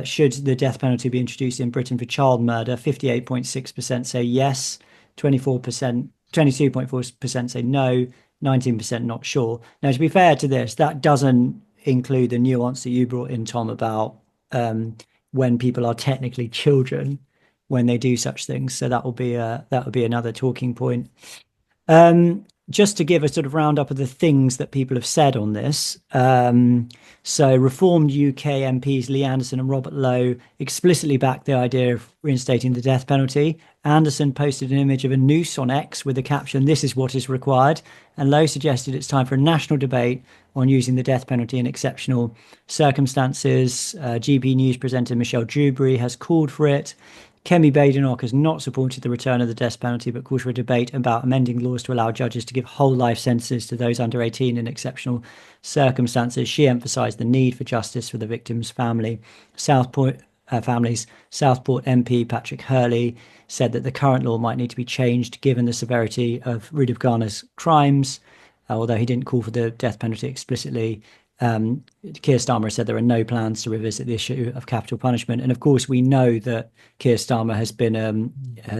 Speaker 2: Should the death penalty be introduced in Britain for child murder? 58.6% say yes, 22.4% say no, 19% not sure. Now, to be fair to this, that doesn't include the nuance that you brought in, Tom, about when people are technically children when they do such things. So that will be another talking point. Just to give a sort of roundup of the things that people have said on this. So reformed UK MPs Lee Anderson and Robert Lowe explicitly backed the idea of reinstating the death penalty. Anderson posted an image of a noose on X with the caption, "This is what is required." And Lowe suggested it's time for a national debate on using the death penalty in exceptional circumstances. GB News presenter Michelle Dewberry has called for it. Kemi Badenoch has not supported the return of the death penalty, but called for a debate about amending laws to allow judges to give whole life sentences to those under 18 in exceptional circumstances. She emphasised the need for justice for the victims' families. Southport MP Patrick Hurley said that the current law might need to be changed given the severity of Rudakubana's crimes, although he didn't call for the death penalty explicitly. Keir Starmer said there are no plans to revisit the issue of capital punishment, and of course we know that Keir Starmer has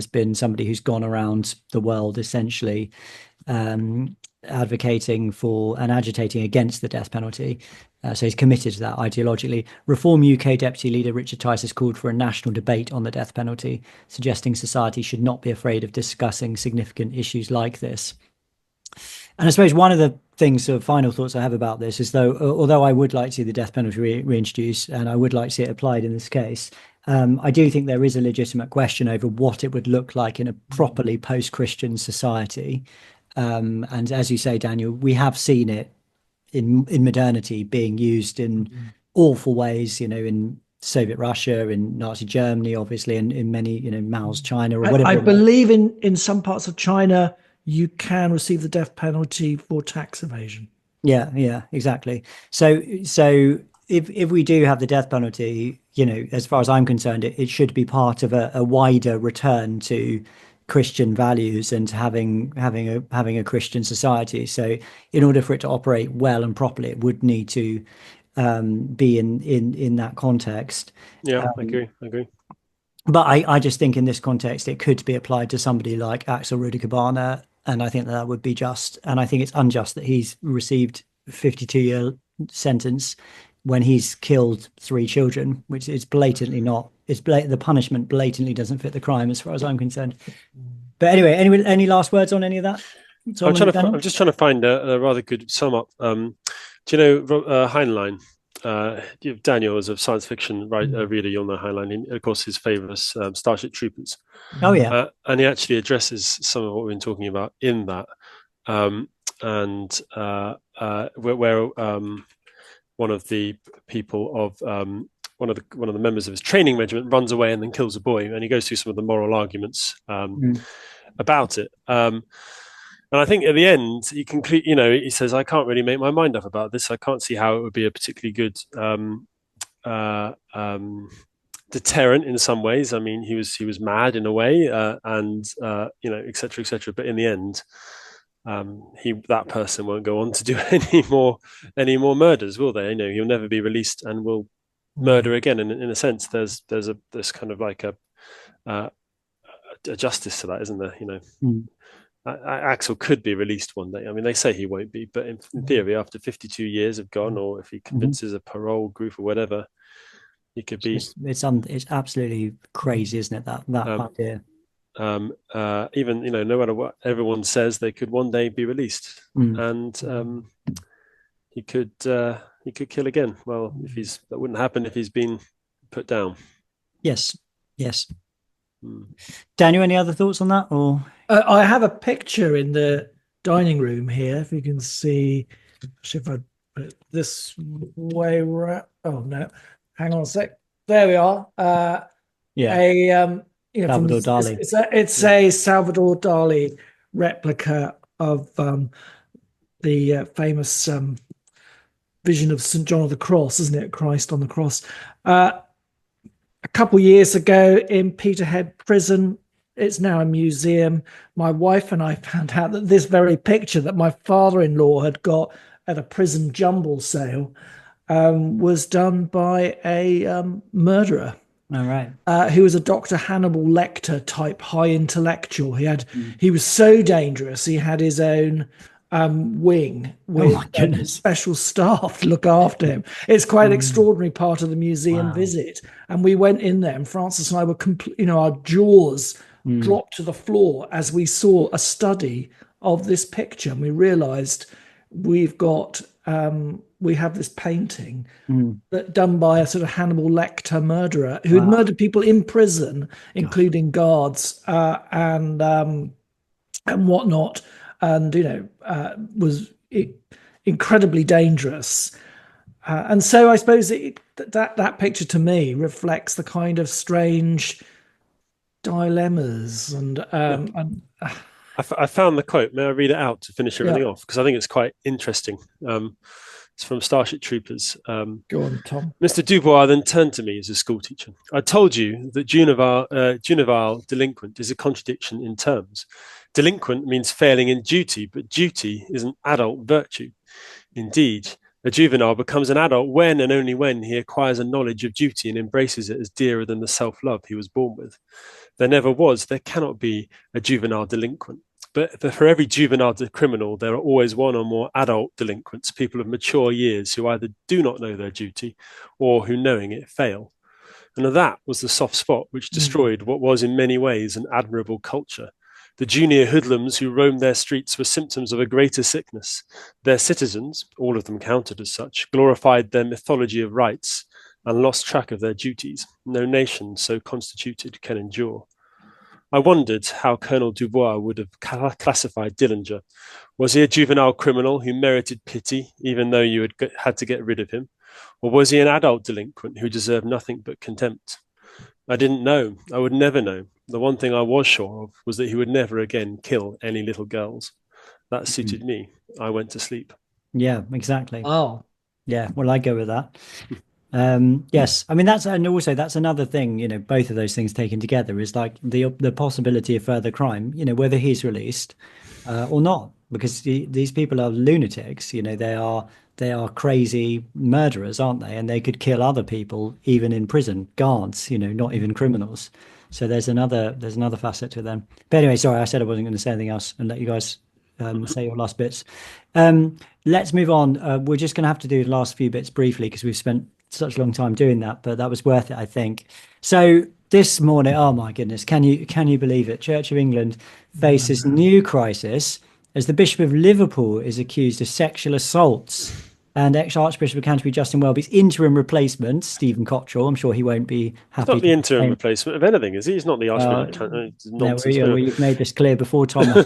Speaker 2: been somebody who's gone around the world essentially advocating for and agitating against the death penalty. So he's committed to that ideologically. Reform UK Deputy Leader Richard Tice has called for a national debate on the death penalty, suggesting society should not be afraid of discussing significant issues like this. And I suppose one of the things, final thoughts I have about this is, although I would like to see the death penalty reintroduced, and I would like to see it applied in this case, I do think there is a legitimate question over what it would look like in a properly post-Christian society. And as you say, Daniel, we have seen it in modernity being used in awful ways, in Soviet Russia, in Nazi Germany, obviously, and in many, Mao's China or whatever.
Speaker 3: I believe in some parts of China, you can receive the death penalty for tax evasion.
Speaker 2: Yeah, exactly. So if we do have the death penalty, as far as I'm concerned, it should be part of a wider return to Christian values and having a Christian society. So in order for it to operate well and properly, it would need to be in that context.
Speaker 4: Yeah, I agree.
Speaker 2: But I just think in this context, it could be applied to somebody like Axel Rudakubana, and I think that would be just. And I think it's unjust that he's received a 52-year sentence when he's killed 3 children, which is blatantly not. The punishment blatantly doesn't fit the crime, as far as I'm concerned. But anyway, any last words on any of that?
Speaker 4: I'm just trying to find a rather good sum up. Do you know Heinlein? Daniel is a science fiction reader. You'll know Heinlein. Of course, his favourite Starship Troopers.
Speaker 2: Oh yeah,
Speaker 4: and he actually addresses some of what we've been talking about in that, where one of the people of one of the members of his training regiment runs away and then kills a boy, and he goes through some of the moral arguments about it. And And I think at the end, he conclude, he says, "I can't really make my mind up about this. I can't see how it would be a particularly good deterrent in some ways. I mean, he was mad in a way, and et cetera, et cetera. But in the end, that person won't go on to do any more murders, will they? He'll never be released and will murder again. And in a sense, there's kind of like a justice to that, isn't there? Axel could be released one day. I mean, they say he won't be, but in theory, after 52 years have gone, or if he convinces a parole group or whatever, he could be.
Speaker 2: It's absolutely crazy, isn't it? That idea.
Speaker 4: Even no matter what everyone says, they could one day be released, and he could kill again. Well, that wouldn't happen if he's been put down.
Speaker 2: Yes. Daniel, any other thoughts on that? Or
Speaker 3: I have a picture in the dining room here. If you can see, if I put it this way, oh no, hang on a sec. There we are.
Speaker 2: Salvador Dali.
Speaker 3: It's a Salvador Dali replica of the famous vision of St. John of the Cross, isn't it? Christ on the cross. A couple of years ago in Peterhead Prison, it's now a museum. My wife and I found out that this very picture that my father-in-law had got at a prison jumble sale was done by a murderer.
Speaker 2: All right.
Speaker 3: Who was a Dr. Hannibal Lecter type high intellectual. He was so dangerous. He had his own wing with special staff to look after him. It's quite an extraordinary part of the museum visit. And we went in there, and Francis and I were our jaws dropped to the floor as we saw a study of this picture, and we realized we have this painting that done by a sort of Hannibal Lecter murderer who had murdered people in prison, including guards and whatnot, and was incredibly dangerous. And so I suppose that picture to me reflects the kind of strange dilemmas and
Speaker 4: I found the quote. May I read it out to finish everything off? Because I think it's quite interesting. It's from Starship Troopers.
Speaker 3: Go on, Tom.
Speaker 4: Mr. Dubois then turned to me as a school teacher. I told you that juvenile delinquent is a contradiction in terms. Delinquent means failing in duty, but duty is an adult virtue. Indeed, a juvenile becomes an adult when and only when he acquires a knowledge of duty and embraces it as dearer than the self-love he was born with. There cannot be a juvenile delinquent. But for every juvenile criminal, there are always one or more adult delinquents, people of mature years who either do not know their duty or who, knowing it, fail. And that was the soft spot which destroyed what was in many ways an admirable culture. The junior hoodlums who roamed their streets were symptoms of a greater sickness. Their citizens, all of them counted as such, glorified their mythology of rights and lost track of their duties. No nation so constituted can endure. I wondered how Colonel Dubois would have classified Dillinger. Was he a juvenile criminal who merited pity, even though you had to get rid of him? Or was he an adult delinquent who deserved nothing but contempt? I didn't know. I would never know. The one thing I was sure of was that he would never again kill any little girls. That suited me. I went to sleep.
Speaker 2: Yeah, exactly.
Speaker 3: Oh,
Speaker 2: yeah. Well, I go with that. Yes, I mean that's another thing. Both of those things taken together is like the possibility of further crime. Whether he's released or not, because these people are lunatics. They are crazy murderers, aren't they? And they could kill other people even in prison, guards. Not even criminals. So there's another facet to them. But anyway, sorry, I said I wasn't going to say anything else and let you guys say your last bits. Let's move on. We're just going to have to do the last few bits briefly because we've spent such a long time doing that, but that was worth it, I think. So this morning, oh my goodness, can you believe it? Church of England faces new crisis as the Bishop of Liverpool is accused of sexual assaults. And ex-Archbishop of Canterbury, Justin Welby's interim replacement, Stephen Cottrell, I'm sure he won't be happy.
Speaker 4: He's not the interim replacement of anything, is he? He's not the Archbishop.
Speaker 2: You've made this clear before, Thomas.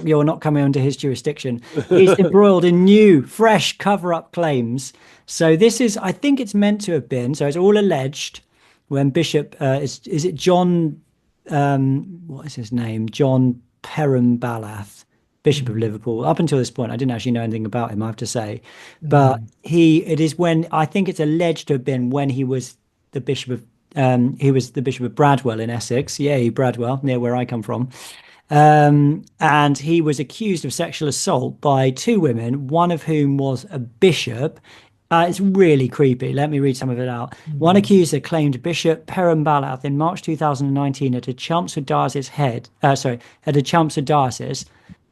Speaker 2: You're not coming under his jurisdiction. He's embroiled in new, fresh cover-up claims. So this is, I think it's meant to have been, so it's all alleged when Bishop, is it John, what is his name? John Perham Balath. Bishop of Liverpool. Up until this point, I didn't actually know anything about him, I have to say. But it is when, I think it's alleged to have been when he was the Bishop of Bradwell in Essex. Yay, Bradwell, near where I come from. And he was accused of sexual assault by two women, one of whom was a bishop. It's really creepy. Let me read some of it out. One accuser claimed Bishop Pelham in March 2019 at a Chelmsford diocese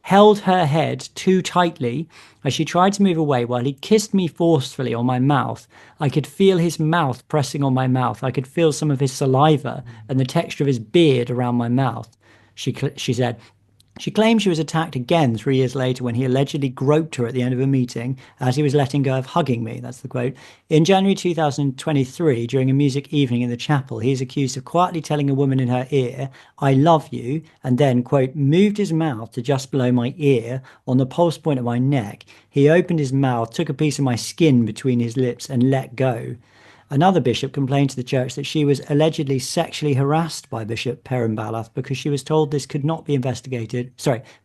Speaker 2: held her head too tightly as she tried to move away while he kissed me forcefully on my mouth. I could feel his mouth pressing on my mouth. I could feel some of his saliva and the texture of his beard around my mouth. She said. She claimed she was attacked again 3 years later when he allegedly groped her at the end of a meeting as he was letting go of hugging me. That's the quote. In January 2023, during a music evening in the chapel, he is accused of quietly telling a woman in her ear, "I love you," and then, quote, moved his mouth to just below my ear on the pulse point of my neck. He opened his mouth, took a piece of my skin between his lips and let go. Another bishop complained to the church that she was allegedly sexually harassed by Bishop Pelham because she was told this could not be investigated.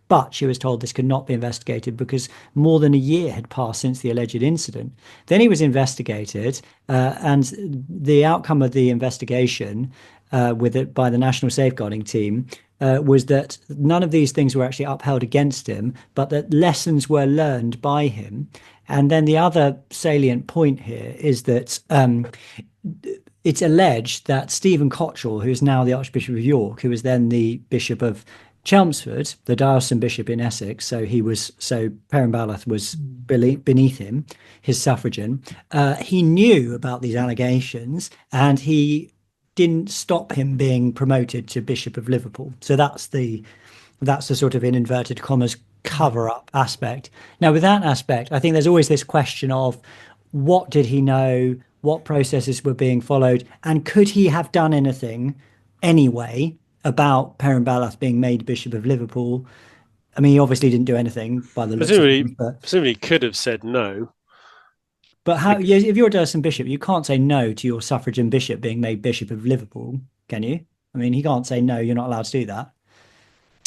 Speaker 2: But she was told this could not be investigated because more than a year had passed since the alleged incident. Then he was investigated, and the outcome of the investigation by the National Safeguarding Team was that none of these things were actually upheld against him, but that lessons were learned by him. And then the other salient point here is that it's alleged that Stephen Cottrell, who is now the Archbishop of York, who was then the Bishop of Chelmsford, the diocesan bishop in Essex, so Pelham was beneath him, his suffragan. He knew about these allegations, and he didn't stop him being promoted to Bishop of Liverpool. So that's the sort of, in inverted commas, cover-up aspect. Now, with that aspect, I think there's always this question of what did he know, what processes were being followed, and could he have done anything anyway about Pelham being made Bishop of Liverpool? I mean, he obviously didn't do anything by the looks of it.
Speaker 4: Presumably could have said no.
Speaker 2: But if you're a diocesan bishop, you can't say no to your suffragan bishop being made Bishop of Liverpool, can you? I mean, he can't say no, you're not allowed to do that.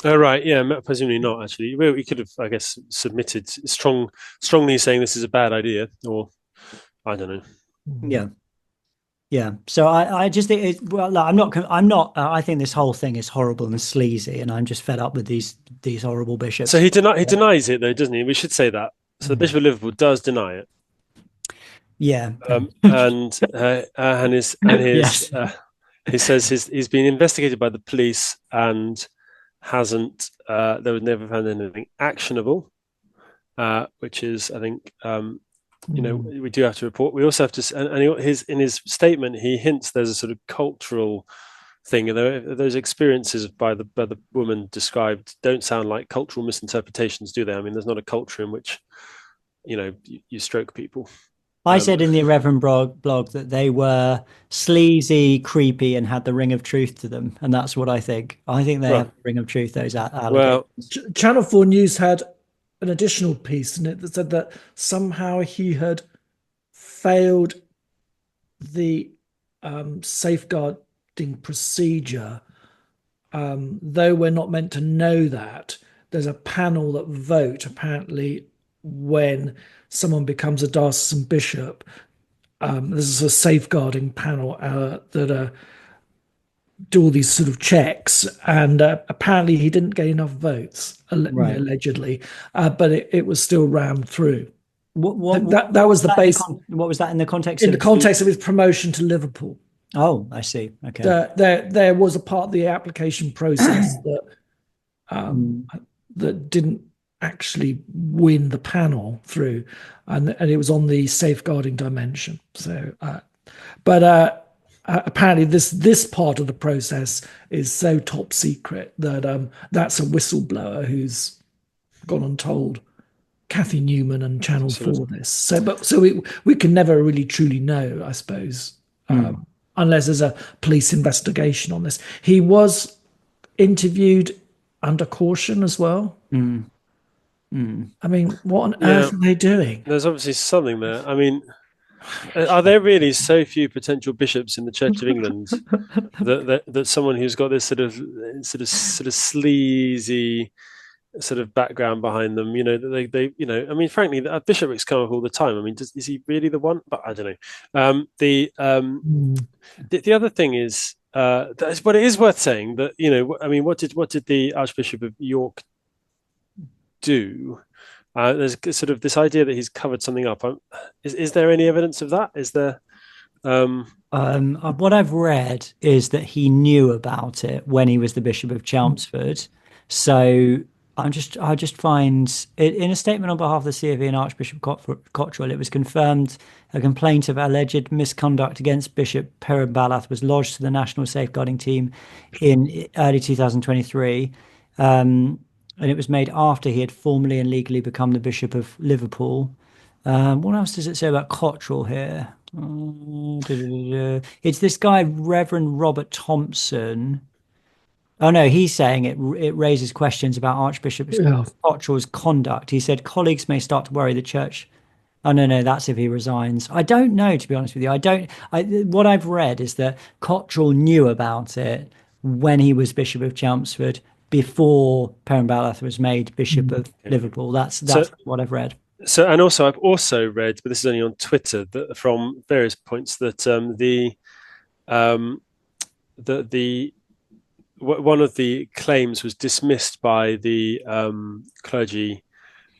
Speaker 4: Oh, right. Yeah, presumably not, actually. He could have, I guess, submitted strongly saying this is a bad idea, or I don't know.
Speaker 2: Yeah. So I just think I'm not. I think this whole thing is horrible and sleazy, and I'm just fed up with these horrible bishops.
Speaker 4: So he denies it, though, doesn't he? We should say that. So the Bishop of Liverpool does deny it.
Speaker 2: Yeah.
Speaker 4: He says he's been investigated by the police and hasn't. They would never found anything actionable, which is, I think, we do have to report. We also have to, and in his statement, he hints there's a sort of cultural thing. Those experiences by the woman described don't sound like cultural misinterpretations, do they? I mean, there's not a culture in which you stroke people.
Speaker 2: I said in the Irreverend blog that they were sleazy, creepy, and had the ring of truth to them, and that's what I think. I think they have the ring of truth. Those allegations.
Speaker 3: Well, Channel 4 News had an additional piece in it that said that somehow he had failed the safeguarding procedure. Though we're not meant to know that, there's a panel that vote apparently when someone becomes a diocesan bishop. There's a safeguarding panel that do all these sort of checks, and apparently he didn't get enough votes, allegedly, but it was still rammed through. That was the base.
Speaker 2: What was that in the context?
Speaker 3: In the context of his promotion to Liverpool.
Speaker 2: Oh, I see. Okay.
Speaker 3: There was a part of the application process that didn't actually win the panel through, and it was on the safeguarding dimension. So, apparently this part of the process is so top secret that that's a whistleblower who's gone and told Kathy Newman and Channel 4 this. So we can never really truly know, I suppose, unless there's a police investigation on this. He was interviewed under caution as well. I mean, what on earth are they doing?
Speaker 4: There's obviously something there. I mean, are there really so few potential bishops in the Church of England that someone who's got this sort of sleazy sort of background behind them. You know, that they I mean, frankly, the bishoprics come up all the time. I mean, is he really the one? But I don't know. The other thing is, but it is worth saying that, you know, I mean, what did the Archbishop of York do? There's sort of this idea that he's covered something up. Is there any evidence of that? Is there?
Speaker 2: What I've read is that he knew about it when he was the Bishop of Chelmsford. So I just find it in a statement on behalf of the CFE and Archbishop Cottrell, it was confirmed a complaint of alleged misconduct against Bishop Perumbalath was lodged to the National Safeguarding Team in early 2023. And it was made after he had formally and legally become the Bishop of Liverpool. What else does it say about Cottrell here? It's this guy, Reverend Robert Thompson. Oh no, he's saying it raises questions about Archbishop Cottrell's conduct. He said colleagues may start to worry the church. Oh no, that's if he resigns. I don't know, to be honest with you. What I've read is that Cottrell knew about it when he was Bishop of Chelmsford, before Perumbalath was made Bishop of Liverpool. That's what I've read.
Speaker 4: So, and also I've also read, but this is only on Twitter, that from various points that one of the claims was dismissed by the clergy,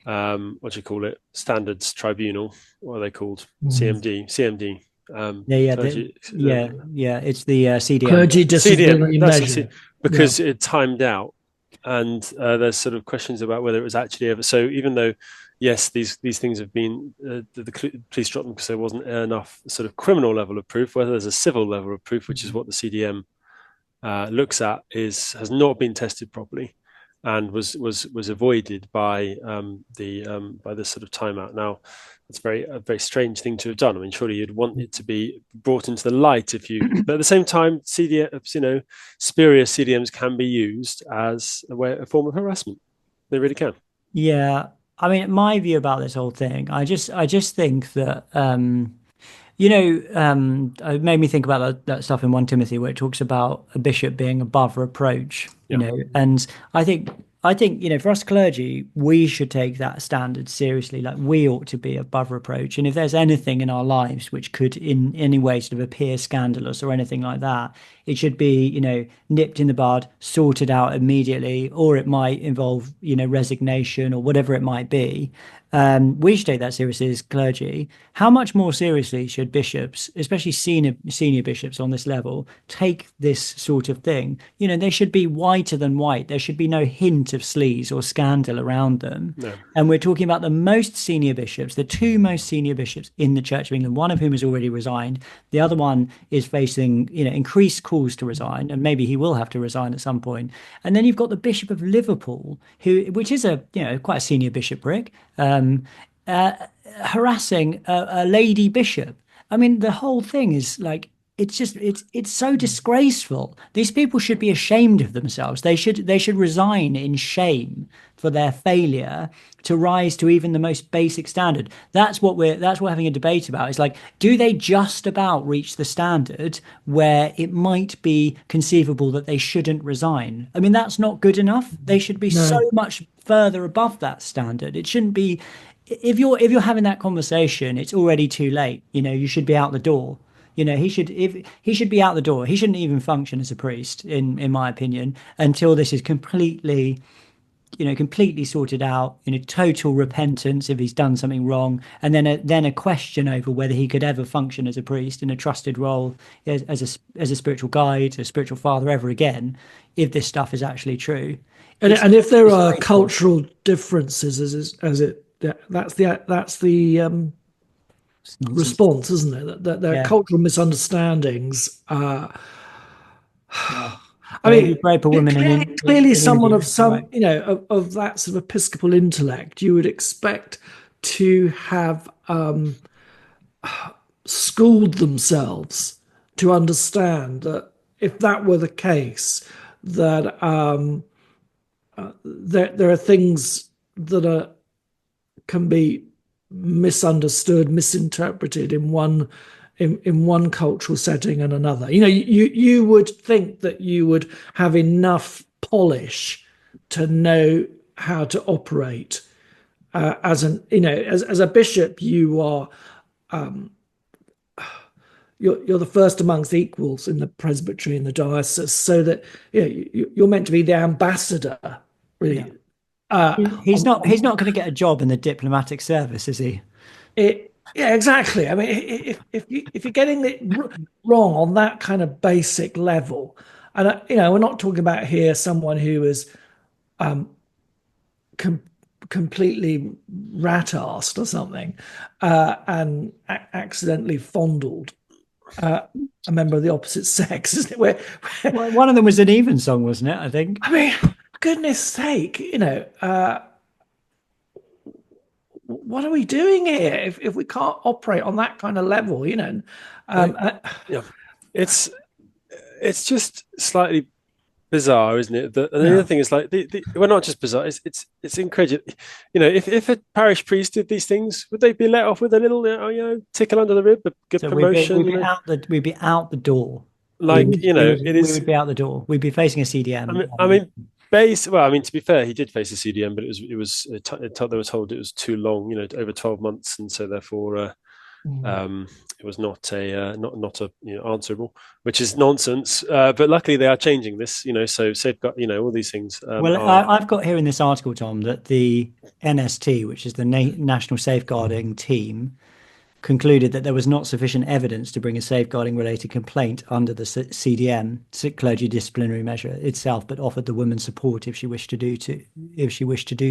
Speaker 4: what do you call it? Standards Tribunal. What are they called? CMD.
Speaker 2: It's the CDM.
Speaker 3: Clergy disciplinary measure.
Speaker 4: Because it timed out, and there's sort of questions about whether it was actually ever. So even though, yes, these things have been, the police dropped them because there wasn't enough sort of criminal level of proof, whether there's a civil level of proof, which is what the CDM looks at, has not been tested properly, and was avoided by this sort of timeout. Now, it's a very strange thing to have done. I mean, surely you'd want it to be brought into the light but at the same time, CDMs, you know, spurious CDMs can be used as a form of harassment. They really can.
Speaker 2: Yeah, I mean, my view about this whole thing, I just think that. It made me think about that stuff in 1 Timothy where it talks about a bishop being above reproach, you know, and I think, you know, for us clergy, we should take that standard seriously. Like, we ought to be above reproach. And if there's anything in our lives which could in any way sort of appear scandalous or anything like that, it should be, you know, nipped in the bud, sorted out immediately, or it might involve, you know, resignation or whatever it might be. We should take that seriously as clergy. How much more seriously should bishops, especially senior bishops on this level, take this sort of thing? You know, they should be whiter than white. There should be no hint of sleaze or scandal around them. No. And we're talking about the most senior bishops, the two most senior bishops in the Church of England, one of whom has already resigned. The other one is facing, you know, increased calls to resign, and maybe he will have to resign at some point. And then you've got the Bishop of Liverpool, which is quite a senior bishopric, harassing a lady bishop. I mean, the whole thing is like, it's so disgraceful. These people should be ashamed of themselves. They should resign in shame for their failure to rise to even the most basic standard. That's what we're having a debate about. It's like, do they just about reach the standard where it might be conceivable that they shouldn't resign? I mean, that's not good enough. They should be so much further above that standard. It shouldn't be. If you're having that conversation, it's already too late. You know, you should be out the door. You know, he should be out the door. He shouldn't even function as a priest, in my opinion, until this is completely sorted out. You know, total repentance if he's done something wrong, and then a question over whether he could ever function as a priest in a trusted role as a spiritual guide, a spiritual father ever again, if this stuff is actually true.
Speaker 3: And if there are cultural differences, that's the response, isn't it? That there are cultural misunderstandings. I mean, clearly, someone of some, you know, of that sort of episcopal intellect, you would expect to have schooled themselves to understand that if that were the case, that there are things that can be misunderstood, misinterpreted in one cultural setting and another. You know, you would think that you would have enough polish to know how to operate as a bishop. You are you're the first amongst equals in the presbytery in the diocese, so that you're meant to be the ambassador, really.
Speaker 2: He's not going to get a job in the diplomatic service, is he?
Speaker 3: Yeah, exactly. I mean, if you're getting it wrong on that kind of basic level, and we're not talking about here someone who is completely rat-arsed or something, and accidentally fondled a member of the opposite sex, isn't it?
Speaker 2: Well, one of them was an Evensong, wasn't it? I think.
Speaker 3: I mean, goodness sake, what are we doing here if we can't operate on that kind of level?
Speaker 4: It's just slightly bizarre, isn't it? The other thing is like well, not just bizarre. It's incredible. If a parish priest did these things, would they be let off with a little, tickle under the rib, a good promotion?
Speaker 2: We'd be out the door.
Speaker 4: Like
Speaker 2: we would be out the door. We'd be facing a CDM.
Speaker 4: I mean, to be fair, he did face a CDM, but they were told it was too long. Over 12 months, and so therefore. It was not answerable, which is nonsense. But luckily they are changing this, so safeguard, all these things.
Speaker 2: I've got here in this article, Tom, that the NST, which is the National Safeguarding Team, concluded that there was not sufficient evidence to bring a safeguarding related complaint under the CDM, clergy disciplinary measure itself, but offered the woman support if she wished to do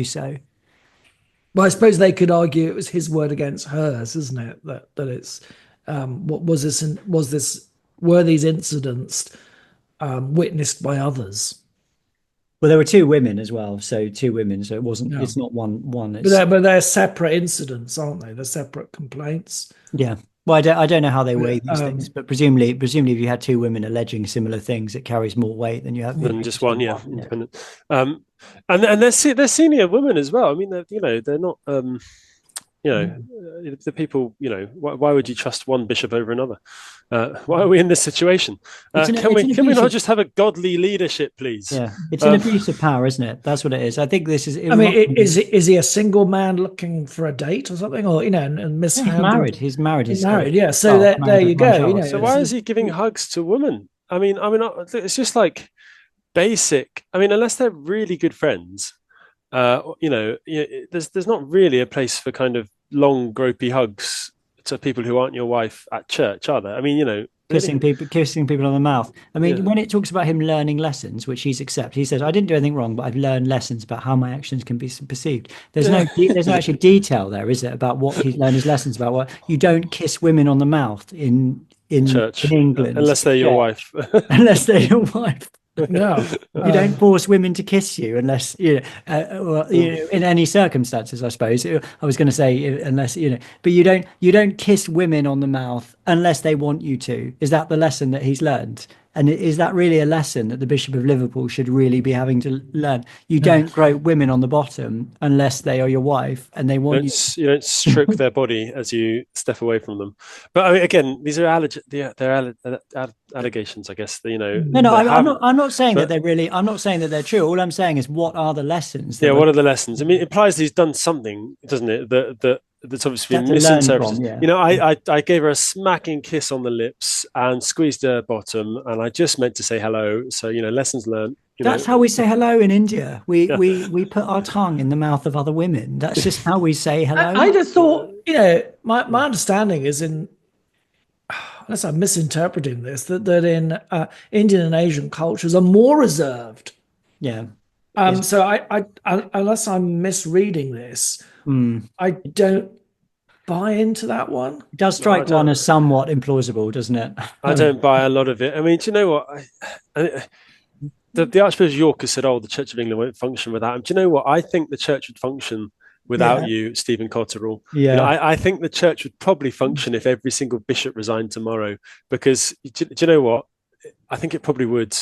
Speaker 2: so.
Speaker 3: Well, I suppose they could argue it was his word against hers, isn't it? That it's were these incidents witnessed by others?
Speaker 2: Well, there were two women as well, so two women. So it wasn't. Yeah. It's not one.
Speaker 3: But they're separate incidents, aren't they? They're separate complaints.
Speaker 2: Yeah. Well, I don't know how they weigh these things, but presumably, if you had two women alleging similar things, it carries more weight than you have
Speaker 4: than just one. Yeah, independent. And they're senior women as well. I mean, they're not. The people. Why would you trust one bishop over another? Why are we in this situation? Can we not just have a godly leadership, please?
Speaker 2: Yeah, it's an abuse of power, isn't it? That's what it is. I think this is.
Speaker 3: Is he a single man looking for a date or something, or and mishandled?
Speaker 2: He's married.
Speaker 3: He's married. Yeah. So there you go.
Speaker 4: So why is he giving hugs to women? I mean, it's just like basic. I mean, unless they're really good friends, there's not really a place for kind of long gropey hugs to people who aren't your wife at church, are there? I mean,
Speaker 2: kissing people on the mouth. I mean, when it talks about him learning lessons, which he's accepted, he says, "I didn't do anything wrong, but I've learned lessons about how my actions can be perceived." There's no actually detail there, is it, about what he's learned his lessons about? What you don't kiss women on the mouth in church in England
Speaker 4: unless they're your wife.
Speaker 2: Unless they're your wife.
Speaker 3: No,
Speaker 2: you don't force women to kiss you unless in any circumstances. I suppose I was going to say unless but you don't kiss women on the mouth unless they want you to. Is that the lesson that he's learned? And is that really a lesson that the Bishop of Liverpool should really be having to learn? You don't grope women on the bottom unless they are your wife and they want you.
Speaker 4: You don't stroke their body as you step away from them. But I mean, again, these are allegations, I guess.
Speaker 2: No, I'm not saying that they're really. I'm not saying that they're true. All I'm saying is, what are the lessons?
Speaker 4: What are the lessons? I mean, it implies that he's done something, doesn't it? That's obviously been misinterpreted. I gave her a smacking kiss on the lips and squeezed her bottom, and I just meant to say hello. So lessons learned.
Speaker 2: That's how we say hello in India. We put our tongue in the mouth of other women. That's just how we say hello.
Speaker 3: I just thought, my understanding is unless I'm misinterpreting this, that in Indian and Asian cultures are more reserved.
Speaker 2: Yeah.
Speaker 3: So I unless I'm misreading this, I don't buy into that one.
Speaker 2: It does strike one as somewhat implausible, doesn't it?
Speaker 4: I don't buy a lot of it. I mean, do you know what? The Archbishop of York has said, the Church of England won't function without him. Do you know what? I think the Church would function without you, Stephen Cotterill.
Speaker 2: Yeah.
Speaker 4: I think the Church would probably function if every single bishop resigned tomorrow, because do you know what? I think it probably would.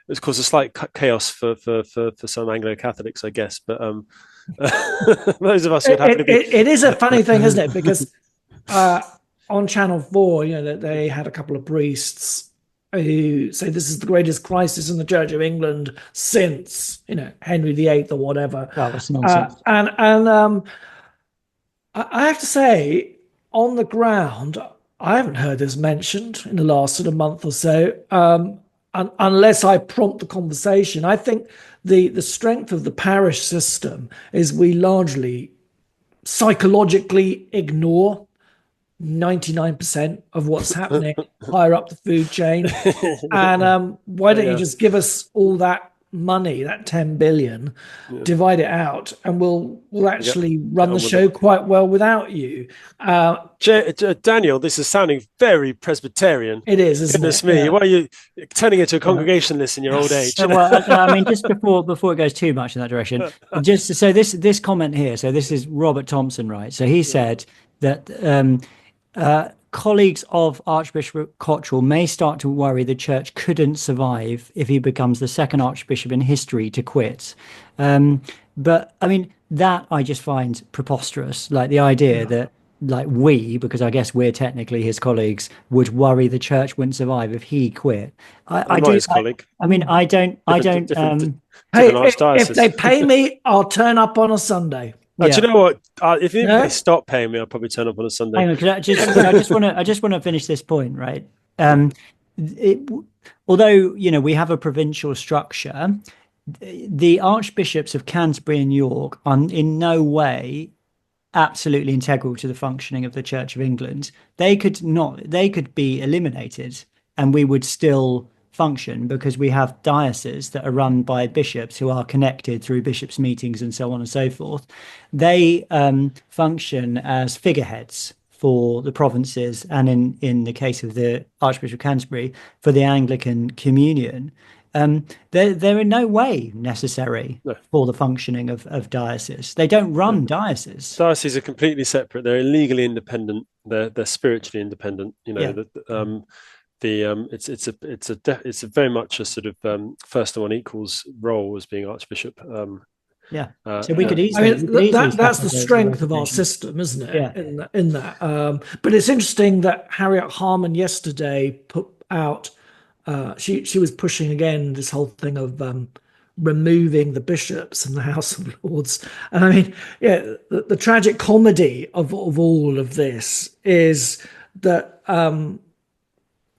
Speaker 4: It's caused a slight chaos for some Anglo-Catholics, I guess. But those of us would have to be.
Speaker 3: It is a funny thing, isn't it? Because on Channel 4, they had a couple of priests who say this is the greatest crisis in the Church of England since, Henry VIII or whatever.
Speaker 2: Well, that's nonsense.
Speaker 3: And I have to say, on the ground, I haven't heard this mentioned in the last sort of month or so, unless I prompt the conversation. I think the strength of the parish system is we largely psychologically ignore 99% of what's happening higher up the food chain. And why don't you just give us all that money, that 10 billion, divide it out, and we'll actually run the show quite well without you.
Speaker 4: Daniel, this is sounding very Presbyterian.
Speaker 3: It is, isn't
Speaker 4: Goodness
Speaker 3: it?
Speaker 4: me, why are you turning into a Congregationalist in your old age?
Speaker 2: Well, I mean, just before it goes too much in that direction, just so this comment here, so this is Robert Thompson, right? So he said that colleagues of Archbishop Cottrell may start to worry the church couldn't survive if he becomes the second archbishop in history to quit. But I mean, that I just find preposterous. Like the idea that, like, because I guess we're technically his colleagues, would worry the church wouldn't survive if he quit.
Speaker 4: I'm not his colleague.
Speaker 2: I mean, I don't.
Speaker 3: Hey, if they pay me, I'll turn up on a Sunday.
Speaker 4: Do you know what? If they stop paying me, I'll probably turn up on a Sunday.
Speaker 2: Hang on, I just want to finish this point, right? Although we have a provincial structure, the archbishops of Canterbury and York are in no way absolutely integral to the functioning of the Church of England. They could be eliminated, and we would still function, because we have dioceses that are run by bishops who are connected through bishops' meetings and so on and so forth. They function as figureheads for the provinces, and in the case of the Archbishop of Canterbury, for the Anglican Communion. They're in no way necessary for the functioning of dioceses. They don't run dioceses.
Speaker 4: Dioceses are completely separate. They're legally independent. They're spiritually independent. It's a very much a sort of first one equals role as being archbishop.
Speaker 2: So we could easily.
Speaker 3: That's the strength of our system, isn't it?
Speaker 2: Yeah.
Speaker 3: In that, but it's interesting that Harriet Harman yesterday put out. She was pushing again this whole thing of removing the bishops in the House of Lords, and I mean, the tragic comedy of all of this is that.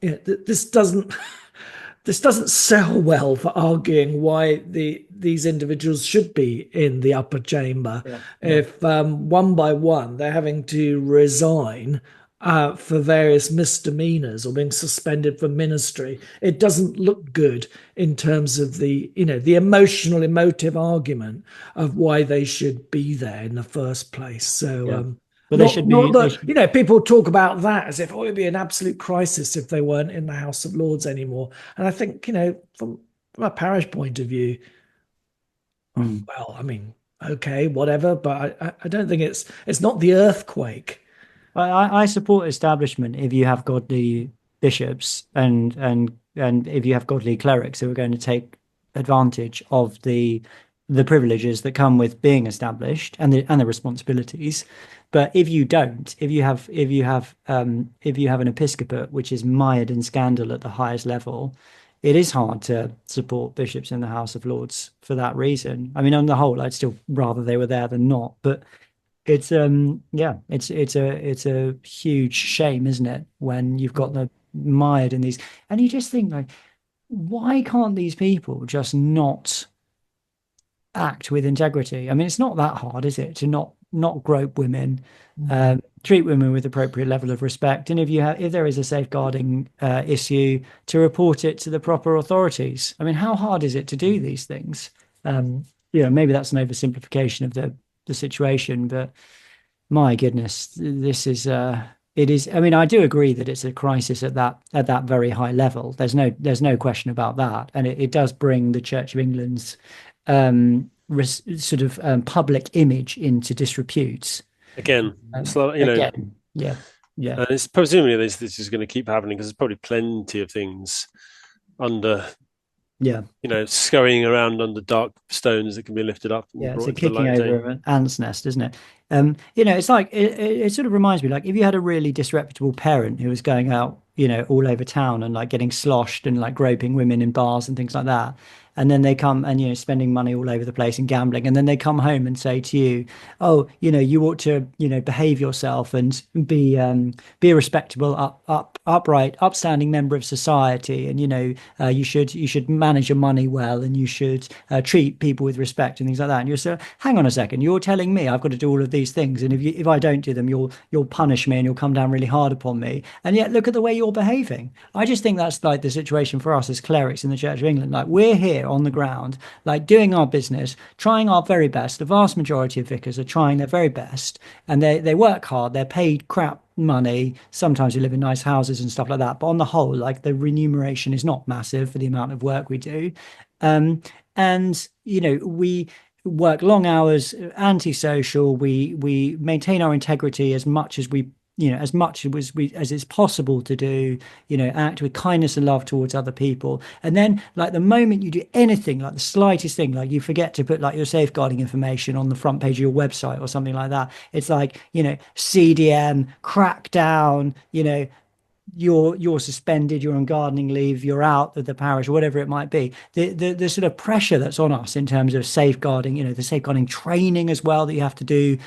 Speaker 3: This doesn't sell well for arguing why these individuals should be in the upper chamber. If one by one they're having to resign for various misdemeanors or being suspended from ministry, it doesn't look good in terms of the emotive argument of why they should be there in the first place. So.
Speaker 2: But they should be.
Speaker 3: People talk about that as if it would be an absolute crisis if they weren't in the House of Lords anymore. And I think, from a parish point of view, well, I mean, okay, whatever, but I don't think it's not the earthquake.
Speaker 2: I support establishment if you have godly bishops and if you have godly clerics who are going to take advantage of the privileges that come with being established and the responsibilities. But if you don't, if you have an episcopate which is mired in scandal at the highest level, it is hard to support bishops in the House of Lords for that reason. I mean, on the whole, I'd still rather they were there than not. But it's a huge shame, isn't it, when you've got them mired in these, and you just think, like, why can't these people just not act with integrity? I mean, it's not that hard, is it, to not grope women, treat women with appropriate level of respect, and if there is a safeguarding issue, to report it to the proper authorities. I mean, how hard is it to do these things? Maybe that's an oversimplification of the situation, but my goodness, this is it is. I mean, I do agree that it's a crisis at that very high level. There's no question about that, and it does bring the Church of England's public image into disrepute
Speaker 4: again.
Speaker 2: Again. And
Speaker 4: it's presumably this is going to keep happening, because there's probably plenty of things under scurrying around under dark stones that can be lifted up.
Speaker 2: It's a kicking over an ant's nest, isn't it? It's like it sort of reminds me, like, if you had a really disreputable parent who was going out all over town and like getting sloshed and like groping women in bars and things like that. And then they come and, spending money all over the place and gambling. And then they come home and say to you, oh, you ought to, behave yourself and be a respectable, upright, upstanding member of society. And, you should manage your money well, and you should treat people with respect and things like that. And you're so, hang on a second, you're telling me I've got to do all of these things. And if I don't do them, you'll punish me and you'll come down really hard upon me. And yet look at the way you're behaving. I just think that's like the situation for us as clerics in the Church of England. Like, we're here on the ground, like doing our business, trying our very best. The vast majority of vicars are trying their very best, and they work hard. They're paid crap money. Sometimes we live in nice houses and stuff like that, but on the whole, like, the remuneration is not massive for the amount of work we do. And we work long hours, antisocial. We maintain our integrity as much as as it's possible to do, act with kindness and love towards other people. And then, like, the moment you do anything, like the slightest thing, like you forget to put like your safeguarding information on the front page of your website or something like that, it's like, CDM, crackdown, you're suspended, you're on gardening leave, you're out of the parish, or whatever it might be. The sort of pressure that's on us in terms of safeguarding, the safeguarding training as well that you have to do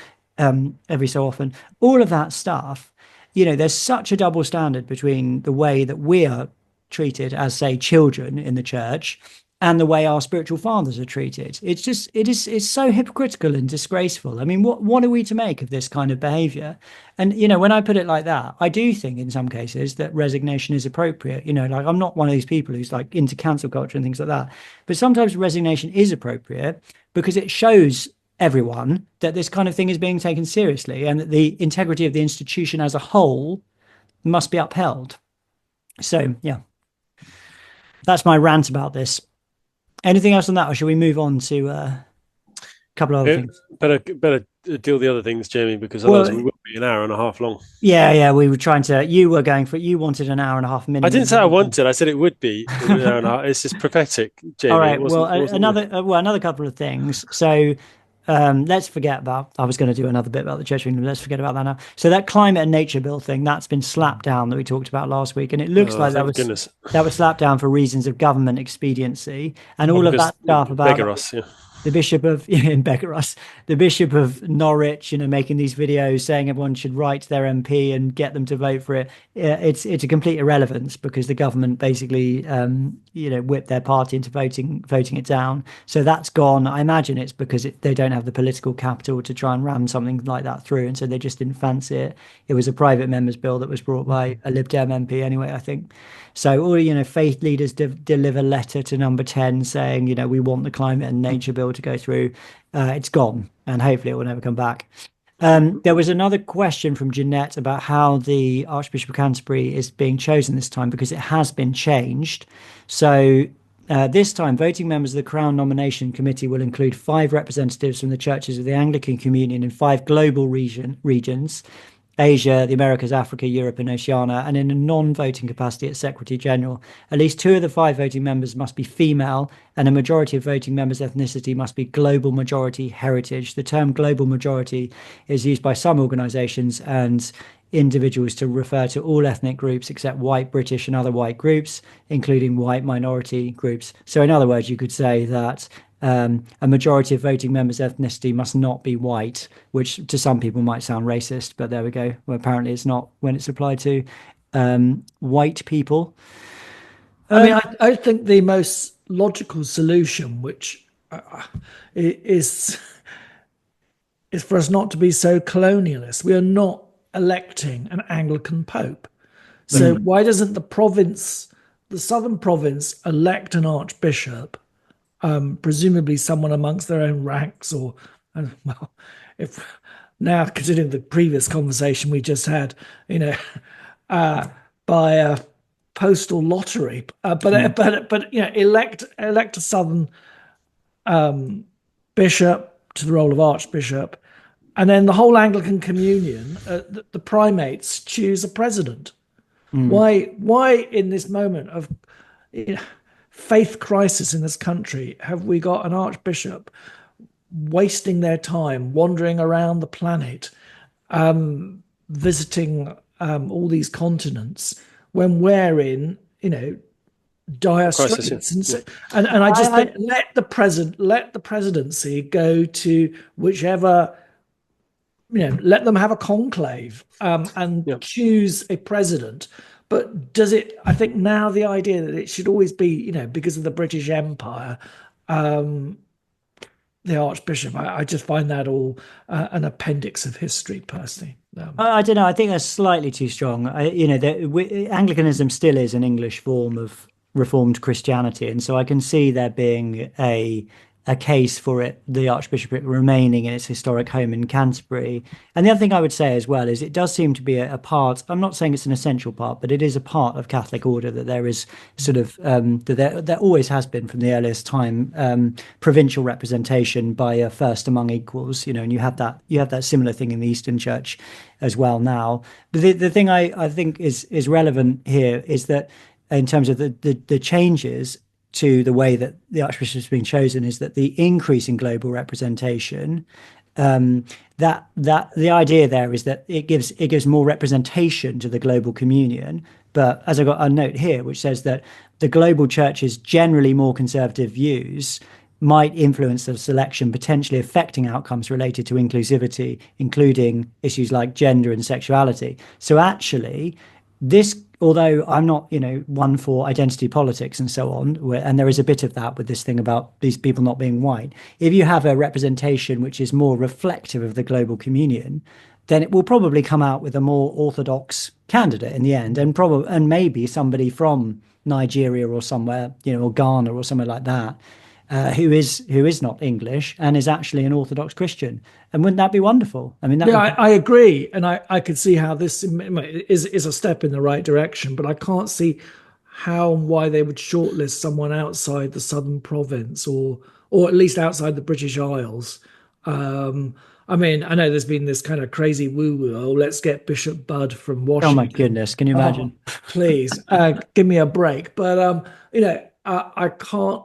Speaker 2: every so often, all of that stuff, there's such a double standard between the way that we are treated as, say, children in the church and the way our spiritual fathers are treated. It's so hypocritical and disgraceful. I mean, what are we to make of this kind of behavior? And, when I put it like that, I do think in some cases that resignation is appropriate. Like, I'm not one of these people who's like into cancel culture and things like that, but sometimes resignation is appropriate because it shows everyone that this kind of thing is being taken seriously and that the integrity of the institution as a whole must be upheld. So, yeah, that's my rant about this. Anything else on that, or shall we move on to a couple of other things?
Speaker 4: Better deal the other things, Jamie, because otherwise we will be an hour and a half long.
Speaker 2: Yeah, we were trying to. You wanted an hour and a half minutes.
Speaker 4: I didn't say I wanted. I said it would be an hour and a half. It's just prophetic, Jamie.
Speaker 2: All right. Another couple of things. So. Let's forget about, I was going to do another bit about the Church of England. Let's forget about that now. So that climate and nature bill thing, that's been slapped down that we talked about last week. And it looks like that was slapped down for reasons of government expediency and all of that stuff about
Speaker 4: vicars, yeah.
Speaker 2: The Bishop of the Bishop of Norwich, making these videos saying everyone should write to their MP and get them to vote for it. It's a complete irrelevance because the government basically, whipped their party into voting it down. So that's gone. I imagine it's because they don't have the political capital to try and ram something like that through, and so they just didn't fancy it. It was a private member's bill that was brought by a Lib Dem MP anyway, I think. So all faith leaders deliver letter to number 10 saying, we want the climate and nature bill to go through. It's gone, and hopefully it will never come back. There was another question from Jeanette about how the Archbishop of Canterbury is being chosen this time, because it has been changed. So this time, voting members of the Crown Nomination Committee will include 5 representatives from the churches of the Anglican Communion in 5 global regions: Asia, the Americas, Africa, Europe, and Oceania, and in a non-voting capacity as Secretary General. At least 2 of the 5 voting members must be female, and a majority of voting members' ethnicity must be global majority heritage. The term global majority is used by some organisations and individuals to refer to all ethnic groups except white British and other white groups, including white minority groups. So in other words, you could say that a majority of voting members' ethnicity must not be white, which to some people might sound racist, but there we go. Well, apparently it's not when it's applied to white people.
Speaker 3: I think the most logical solution, which is for us not to be so colonialist. We are not electing an Anglican pope. So why doesn't the Southern Province, elect an archbishop? Presumably someone amongst their own ranks, or if now considering the previous conversation we just had, by a postal lottery, but elect a Southern bishop to the role of archbishop, and then the whole Anglican Communion, the primates choose a president. Why in this moment of faith crisis in this country have we got an archbishop wasting their time wandering around the planet, visiting all these continents, when we're in, dire straits. And I just think let the presidency go to whichever, let them have a conclave and choose a president. But does it? I think now the idea that it should always be, because of the British Empire, the Archbishop, I just find that all an appendix of history, personally.
Speaker 2: I don't know. I think that's slightly too strong. Anglicanism still is an English form of Reformed Christianity, and so I can see there being a case for it, the archbishopric remaining in its historic home in Canterbury. And the other thing I would say as well is it does seem to be a part, I'm not saying it's an essential part, but it is a part of Catholic order that there is sort of, that there always has been from the earliest time, provincial representation by a first among equals, and you have that similar thing in the Eastern Church as well now. But the thing I think is relevant here is that in terms of the changes to the way that the Archbishop has been chosen is that the increase in global representation, that the idea there is that it gives more representation to the global communion. But as I got a note here, which says that the global church's generally more conservative views might influence the selection, potentially affecting outcomes related to inclusivity, including issues like gender and sexuality. So actually, this, although I'm not, one for identity politics and so on, and there is a bit of that with this thing about these people not being white, if you have a representation which is more reflective of the global communion, then it will probably come out with a more orthodox candidate in the end, and maybe somebody from Nigeria or somewhere, or Ghana or somewhere like that, who is not English and is actually an Orthodox Christian. And wouldn't that be wonderful? I mean,
Speaker 3: I agree, and I could see how this is a step in the right direction, but I can't see how and why they would shortlist someone outside the Southern Province or at least outside the British Isles. I mean, I know there's been this kind of crazy woo-woo. Oh, let's get Bishop Budd from Washington.
Speaker 2: Oh my goodness, can you imagine?
Speaker 3: Please, give me a break. But I can't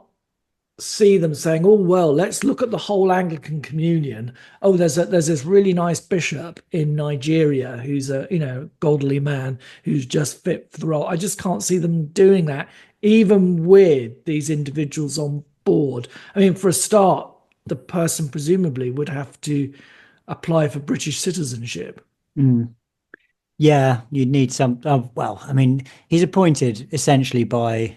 Speaker 3: see them saying, oh, well, let's look at the whole Anglican communion. Oh, there's this really nice bishop in Nigeria who's a godly man who's just fit for the role. I just can't see them doing that, even with these individuals on board. I mean, for a start, the person presumably would have to apply for British citizenship.
Speaker 2: Yeah, you'd need some. Well, I mean, he's appointed essentially by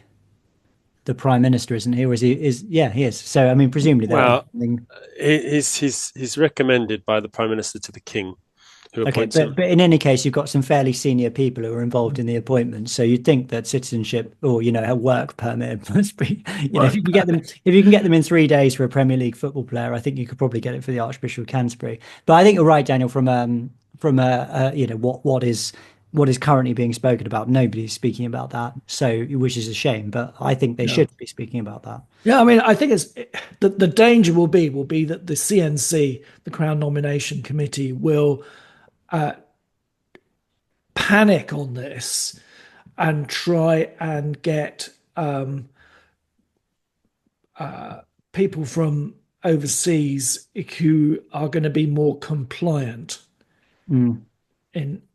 Speaker 2: the Prime Minister, isn't he? Or he is. So I mean, presumably,
Speaker 4: he's recommended by the Prime Minister to the King, who appoints him.
Speaker 2: But in any case, you've got some fairly senior people who are involved in the appointment. So you'd think that citizenship or a work permit must be. If you can get them in 3 days for a Premier League football player, I think you could probably get it for the Archbishop of Canterbury. But I think you're right, Daniel. From what is currently being spoken about, nobody's speaking about that, so which is a shame, but I think they should be speaking about that.
Speaker 3: I mean, I think the danger will be that the CNC, the Crown Nomination Committee, will panic on this and try and get people from overseas who are going to be more compliant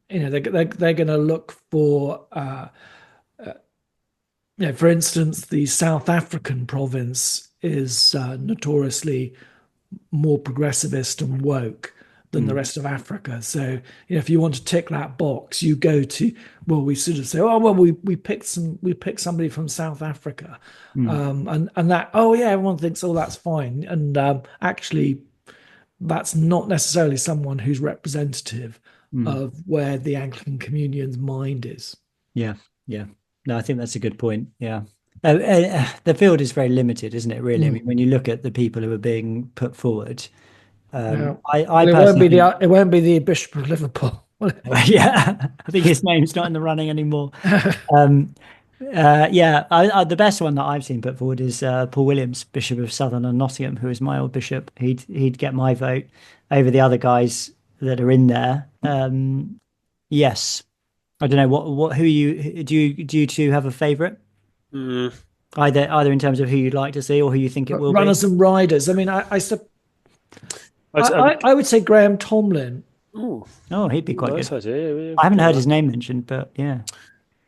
Speaker 3: they're going to look for, for instance, the South African province is notoriously more progressivist and woke than the rest of Africa. So, if you want to tick that box, you go to, we sort of say, oh, well, we picked somebody from South Africa, and that, everyone thinks, oh, that's fine, and actually, that's not necessarily someone who's representative of where the Anglican Communion's mind is.
Speaker 2: Yeah. No, I think that's a good point. Yeah. The field is very limited, isn't it, really? I mean, when you look at the people who are being put forward, it
Speaker 3: won't be the Bishop of Liverpool.
Speaker 2: Yeah, I think his name's not in the running anymore. The best one that I've seen put forward is Paul Williams, Bishop of Southern and Nottingham, who is my old bishop. He'd get my vote over the other guys that are in there. Yes, I don't know who you do you two have a favourite? Either in terms of who you'd like to see or who you think it will
Speaker 3: runners
Speaker 2: be.
Speaker 3: And riders. I mean, I would say Graham Tomlin.
Speaker 2: Oh, he'd be quite
Speaker 4: nice
Speaker 2: good.
Speaker 4: idea.
Speaker 2: I haven't heard his name mentioned, but yeah.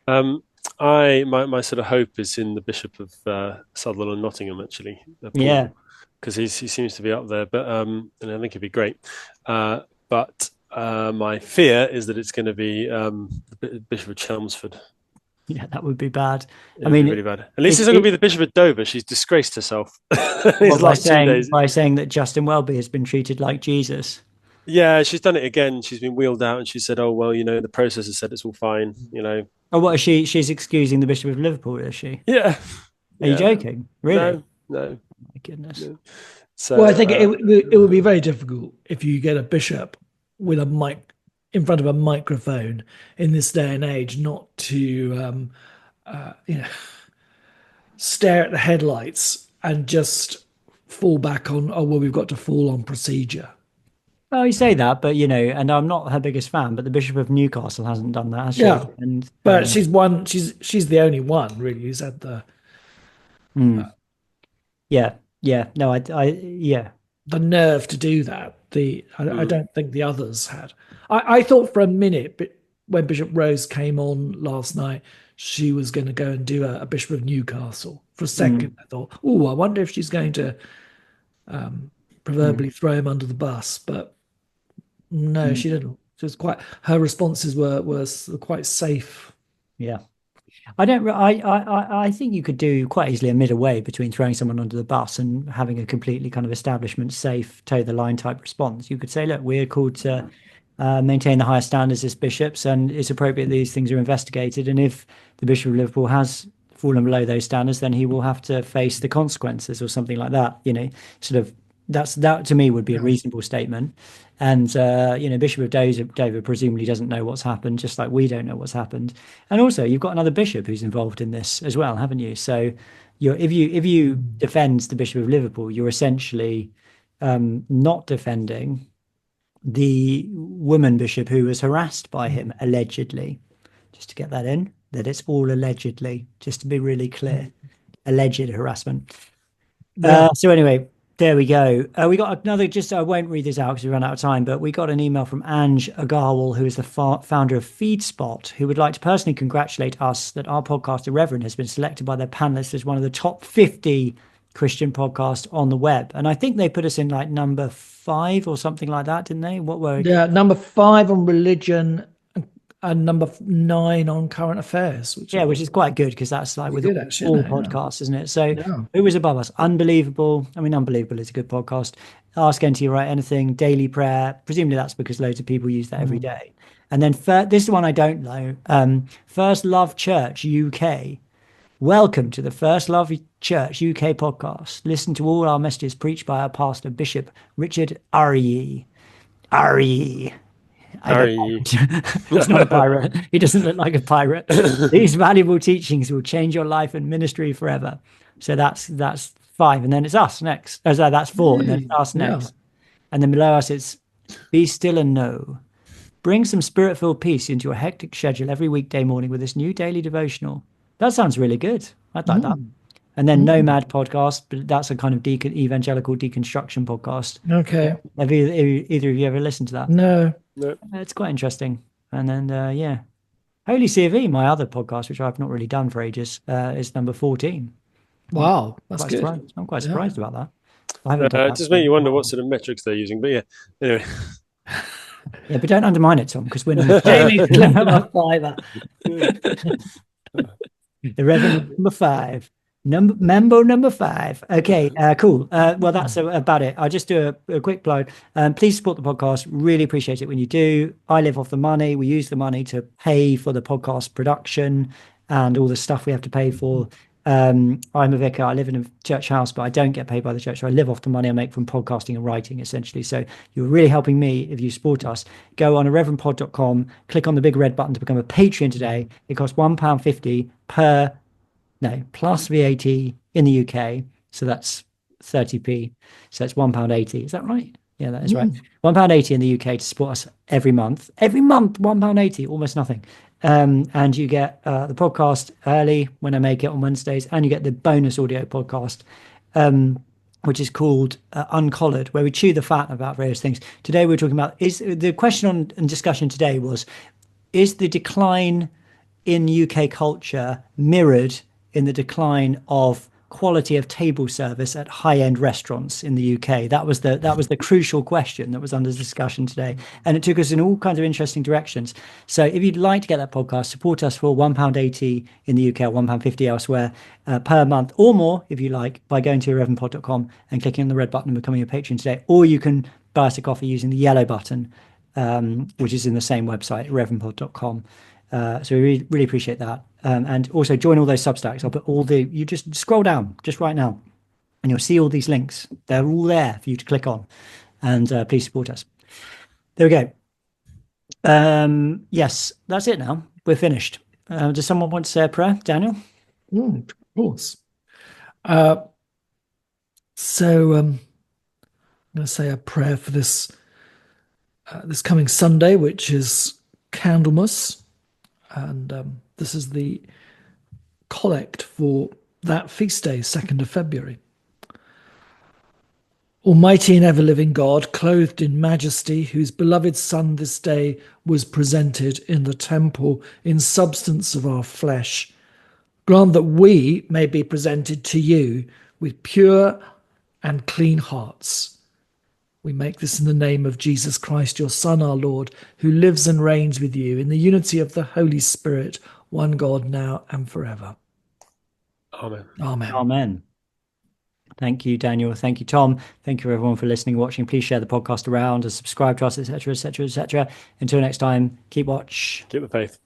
Speaker 4: My sort of hope is in the Bishop of Sutherland and Nottingham, actually, Paul, because he seems to be up there. But and I think he'd be great. But my fear is that it's going to be the Bishop of Chelmsford.
Speaker 2: Yeah, that would be bad.
Speaker 4: I mean, really bad. At least it's not going to be the Bishop of Dover. She's disgraced herself.
Speaker 2: By saying that Justin Welby has been treated like Jesus.
Speaker 4: Yeah, she's done it again. She's been wheeled out, and she said, "Oh well, the process has said it's all fine."
Speaker 2: Oh, what is she? She's excusing the Bishop of Liverpool, is she?
Speaker 4: Yeah.
Speaker 2: Are you joking? Really?
Speaker 4: No.
Speaker 2: Oh, my goodness. No.
Speaker 3: So, well, I think it would be very difficult if you get a bishop with a mic in front of a microphone in this day and age, not to stare at the headlights and just fall back on, oh well, we've got to fall on procedure.
Speaker 2: Well, you say that, but and I'm not her biggest fan, but the Bishop of Newcastle hasn't done that, has she?
Speaker 3: Yeah, but she's the only one really who's had the. The nerve to do that. I don't think the others had. I thought for a minute, but when Bishop Rose came on last night, she was going to go and do a Bishop of Newcastle. For a second, I thought, oh, I wonder if she's going to proverbially throw him under the bus. But no, she didn't. She was her responses were quite safe.
Speaker 2: Yeah. I think you could do quite easily a middle way between throwing someone under the bus and having a completely kind of establishment safe, toe the line type response. You could say, look, we're called to maintain the highest standards as bishops, and it's appropriate these things are investigated. And if the Bishop of Liverpool has fallen below those standards, then he will have to face the consequences or something like that. Sort of that to me would be a reasonable statement. And Bishop of Dover presumably doesn't know what's happened, just like we don't know what's happened. And also, you've got another bishop who's involved in this as well, haven't you? So, if you defend the Bishop of Liverpool, you're essentially not defending the woman bishop who was harassed by him allegedly. Just to get that in, that it's all allegedly, just to be really clear, alleged harassment. Yeah. So anyway. There we go. We got another, I won't read this out because we ran out of time, but we got an email from Ange Agarwal, who is the founder of FeedSpot, who would like to personally congratulate us that our podcast, Irreverent, has been selected by their panelists as one of the top 50 Christian podcasts on the web. And I think they put us in like number 5 or something like that, didn't they? What were?
Speaker 3: Yeah, number 5 on religion and number 9 on current affairs.
Speaker 2: Which is quite good because that's like with all podcasts, isn't it? So who was above us? Unbelievable. I mean, Unbelievable is a good podcast. Ask NT Write Anything, Daily Prayer. Presumably that's because loads of people use that every day. And then this is one I don't know. First Love Church UK. Welcome to the First Love Church UK podcast. Listen to all our messages preached by our pastor, Bishop Richard Arye. He's not a pirate. He doesn't look like a pirate. These valuable teachings will change your life and ministry forever. So that's 5, and then it's us next. That's 4, and then it's us next. And then below us it's be still and know. Bring some spirit-filled peace into your hectic schedule every weekday morning with this new daily devotional. That sounds really good. I'd like that. And then Nomad podcast, but that's a kind of evangelical deconstruction podcast.
Speaker 3: Okay.
Speaker 2: Have either of you ever listened to that?
Speaker 3: No.
Speaker 2: It's quite interesting. And then, Holy CV, my other podcast, which I've not really done for ages, is number 14.
Speaker 3: Wow, that's good.
Speaker 2: I'm quite surprised about that.
Speaker 4: It just makes you wonder what sort of metrics they're using. But yeah, anyway.
Speaker 2: Yeah, but don't undermine it, Tom, because we're Jamie's clever fiver. The Reverend number 5. Member number 5. Okay, cool. Well, that's about it. I'll just do a quick plug. Please support the podcast. Really appreciate it when you do. I live off the money. We use the money to pay for the podcast production and all the stuff we have to pay for. I'm a vicar. I live in a church house, but I don't get paid by the church. So I live off the money I make from podcasting and writing, essentially. So you're really helping me if you support us. Go on irreverentpod.com, click on the big red button to become a Patreon today. It costs £1.50 plus VAT in the UK. So that's 30p. So that's £1.80. Is that right? Yeah, that is right. £1.80 in the UK to support us every month. Every month, £1.80, almost nothing. And you get the podcast early when I make it on Wednesdays, and you get the bonus audio podcast, which is called Uncollared, where we chew the fat about various things. Today we're talking about, is the question on and discussion today was, is the decline in UK culture mirrored in the decline of quality of table service at high-end restaurants in the UK? That was the crucial question that was under discussion today, and it took us in all kinds of interesting directions. So if you'd like to get that podcast, support us for £1.80 in the UK or £1.50 elsewhere per month, or more if you like, by going to irreverendpod.com and clicking on the red button and becoming a patron today. Or you can buy us a coffee using the yellow button, which is in the same website, irreverendpod.com. So we really appreciate that. And also join all those Substacks. I'll put you just scroll down just right now and you'll see all these links. They're all there for you to click on, and please support us. There we go. Yes, that's it now. We're finished. Does someone want to say a prayer? Daniel?
Speaker 3: Of course. So I'm going to say a prayer for this coming Sunday, which is Candlemas. And this is the collect for that feast day, 2nd of February. Almighty and ever-living God, clothed in majesty, whose beloved Son this day was presented in the temple in substance of our flesh, grant that we may be presented to you with pure and clean hearts. We make this in the name of Jesus Christ, your Son, our Lord, who lives and reigns with you in the unity of the Holy Spirit, one God, now and forever.
Speaker 4: Amen.
Speaker 3: Amen.
Speaker 2: Amen. Thank you, Daniel. Thank you, Tom. Thank you, everyone, for listening, watching. Please share the podcast around and subscribe to us, etc., etc., etc. Until next time, keep watch.
Speaker 4: Keep the faith.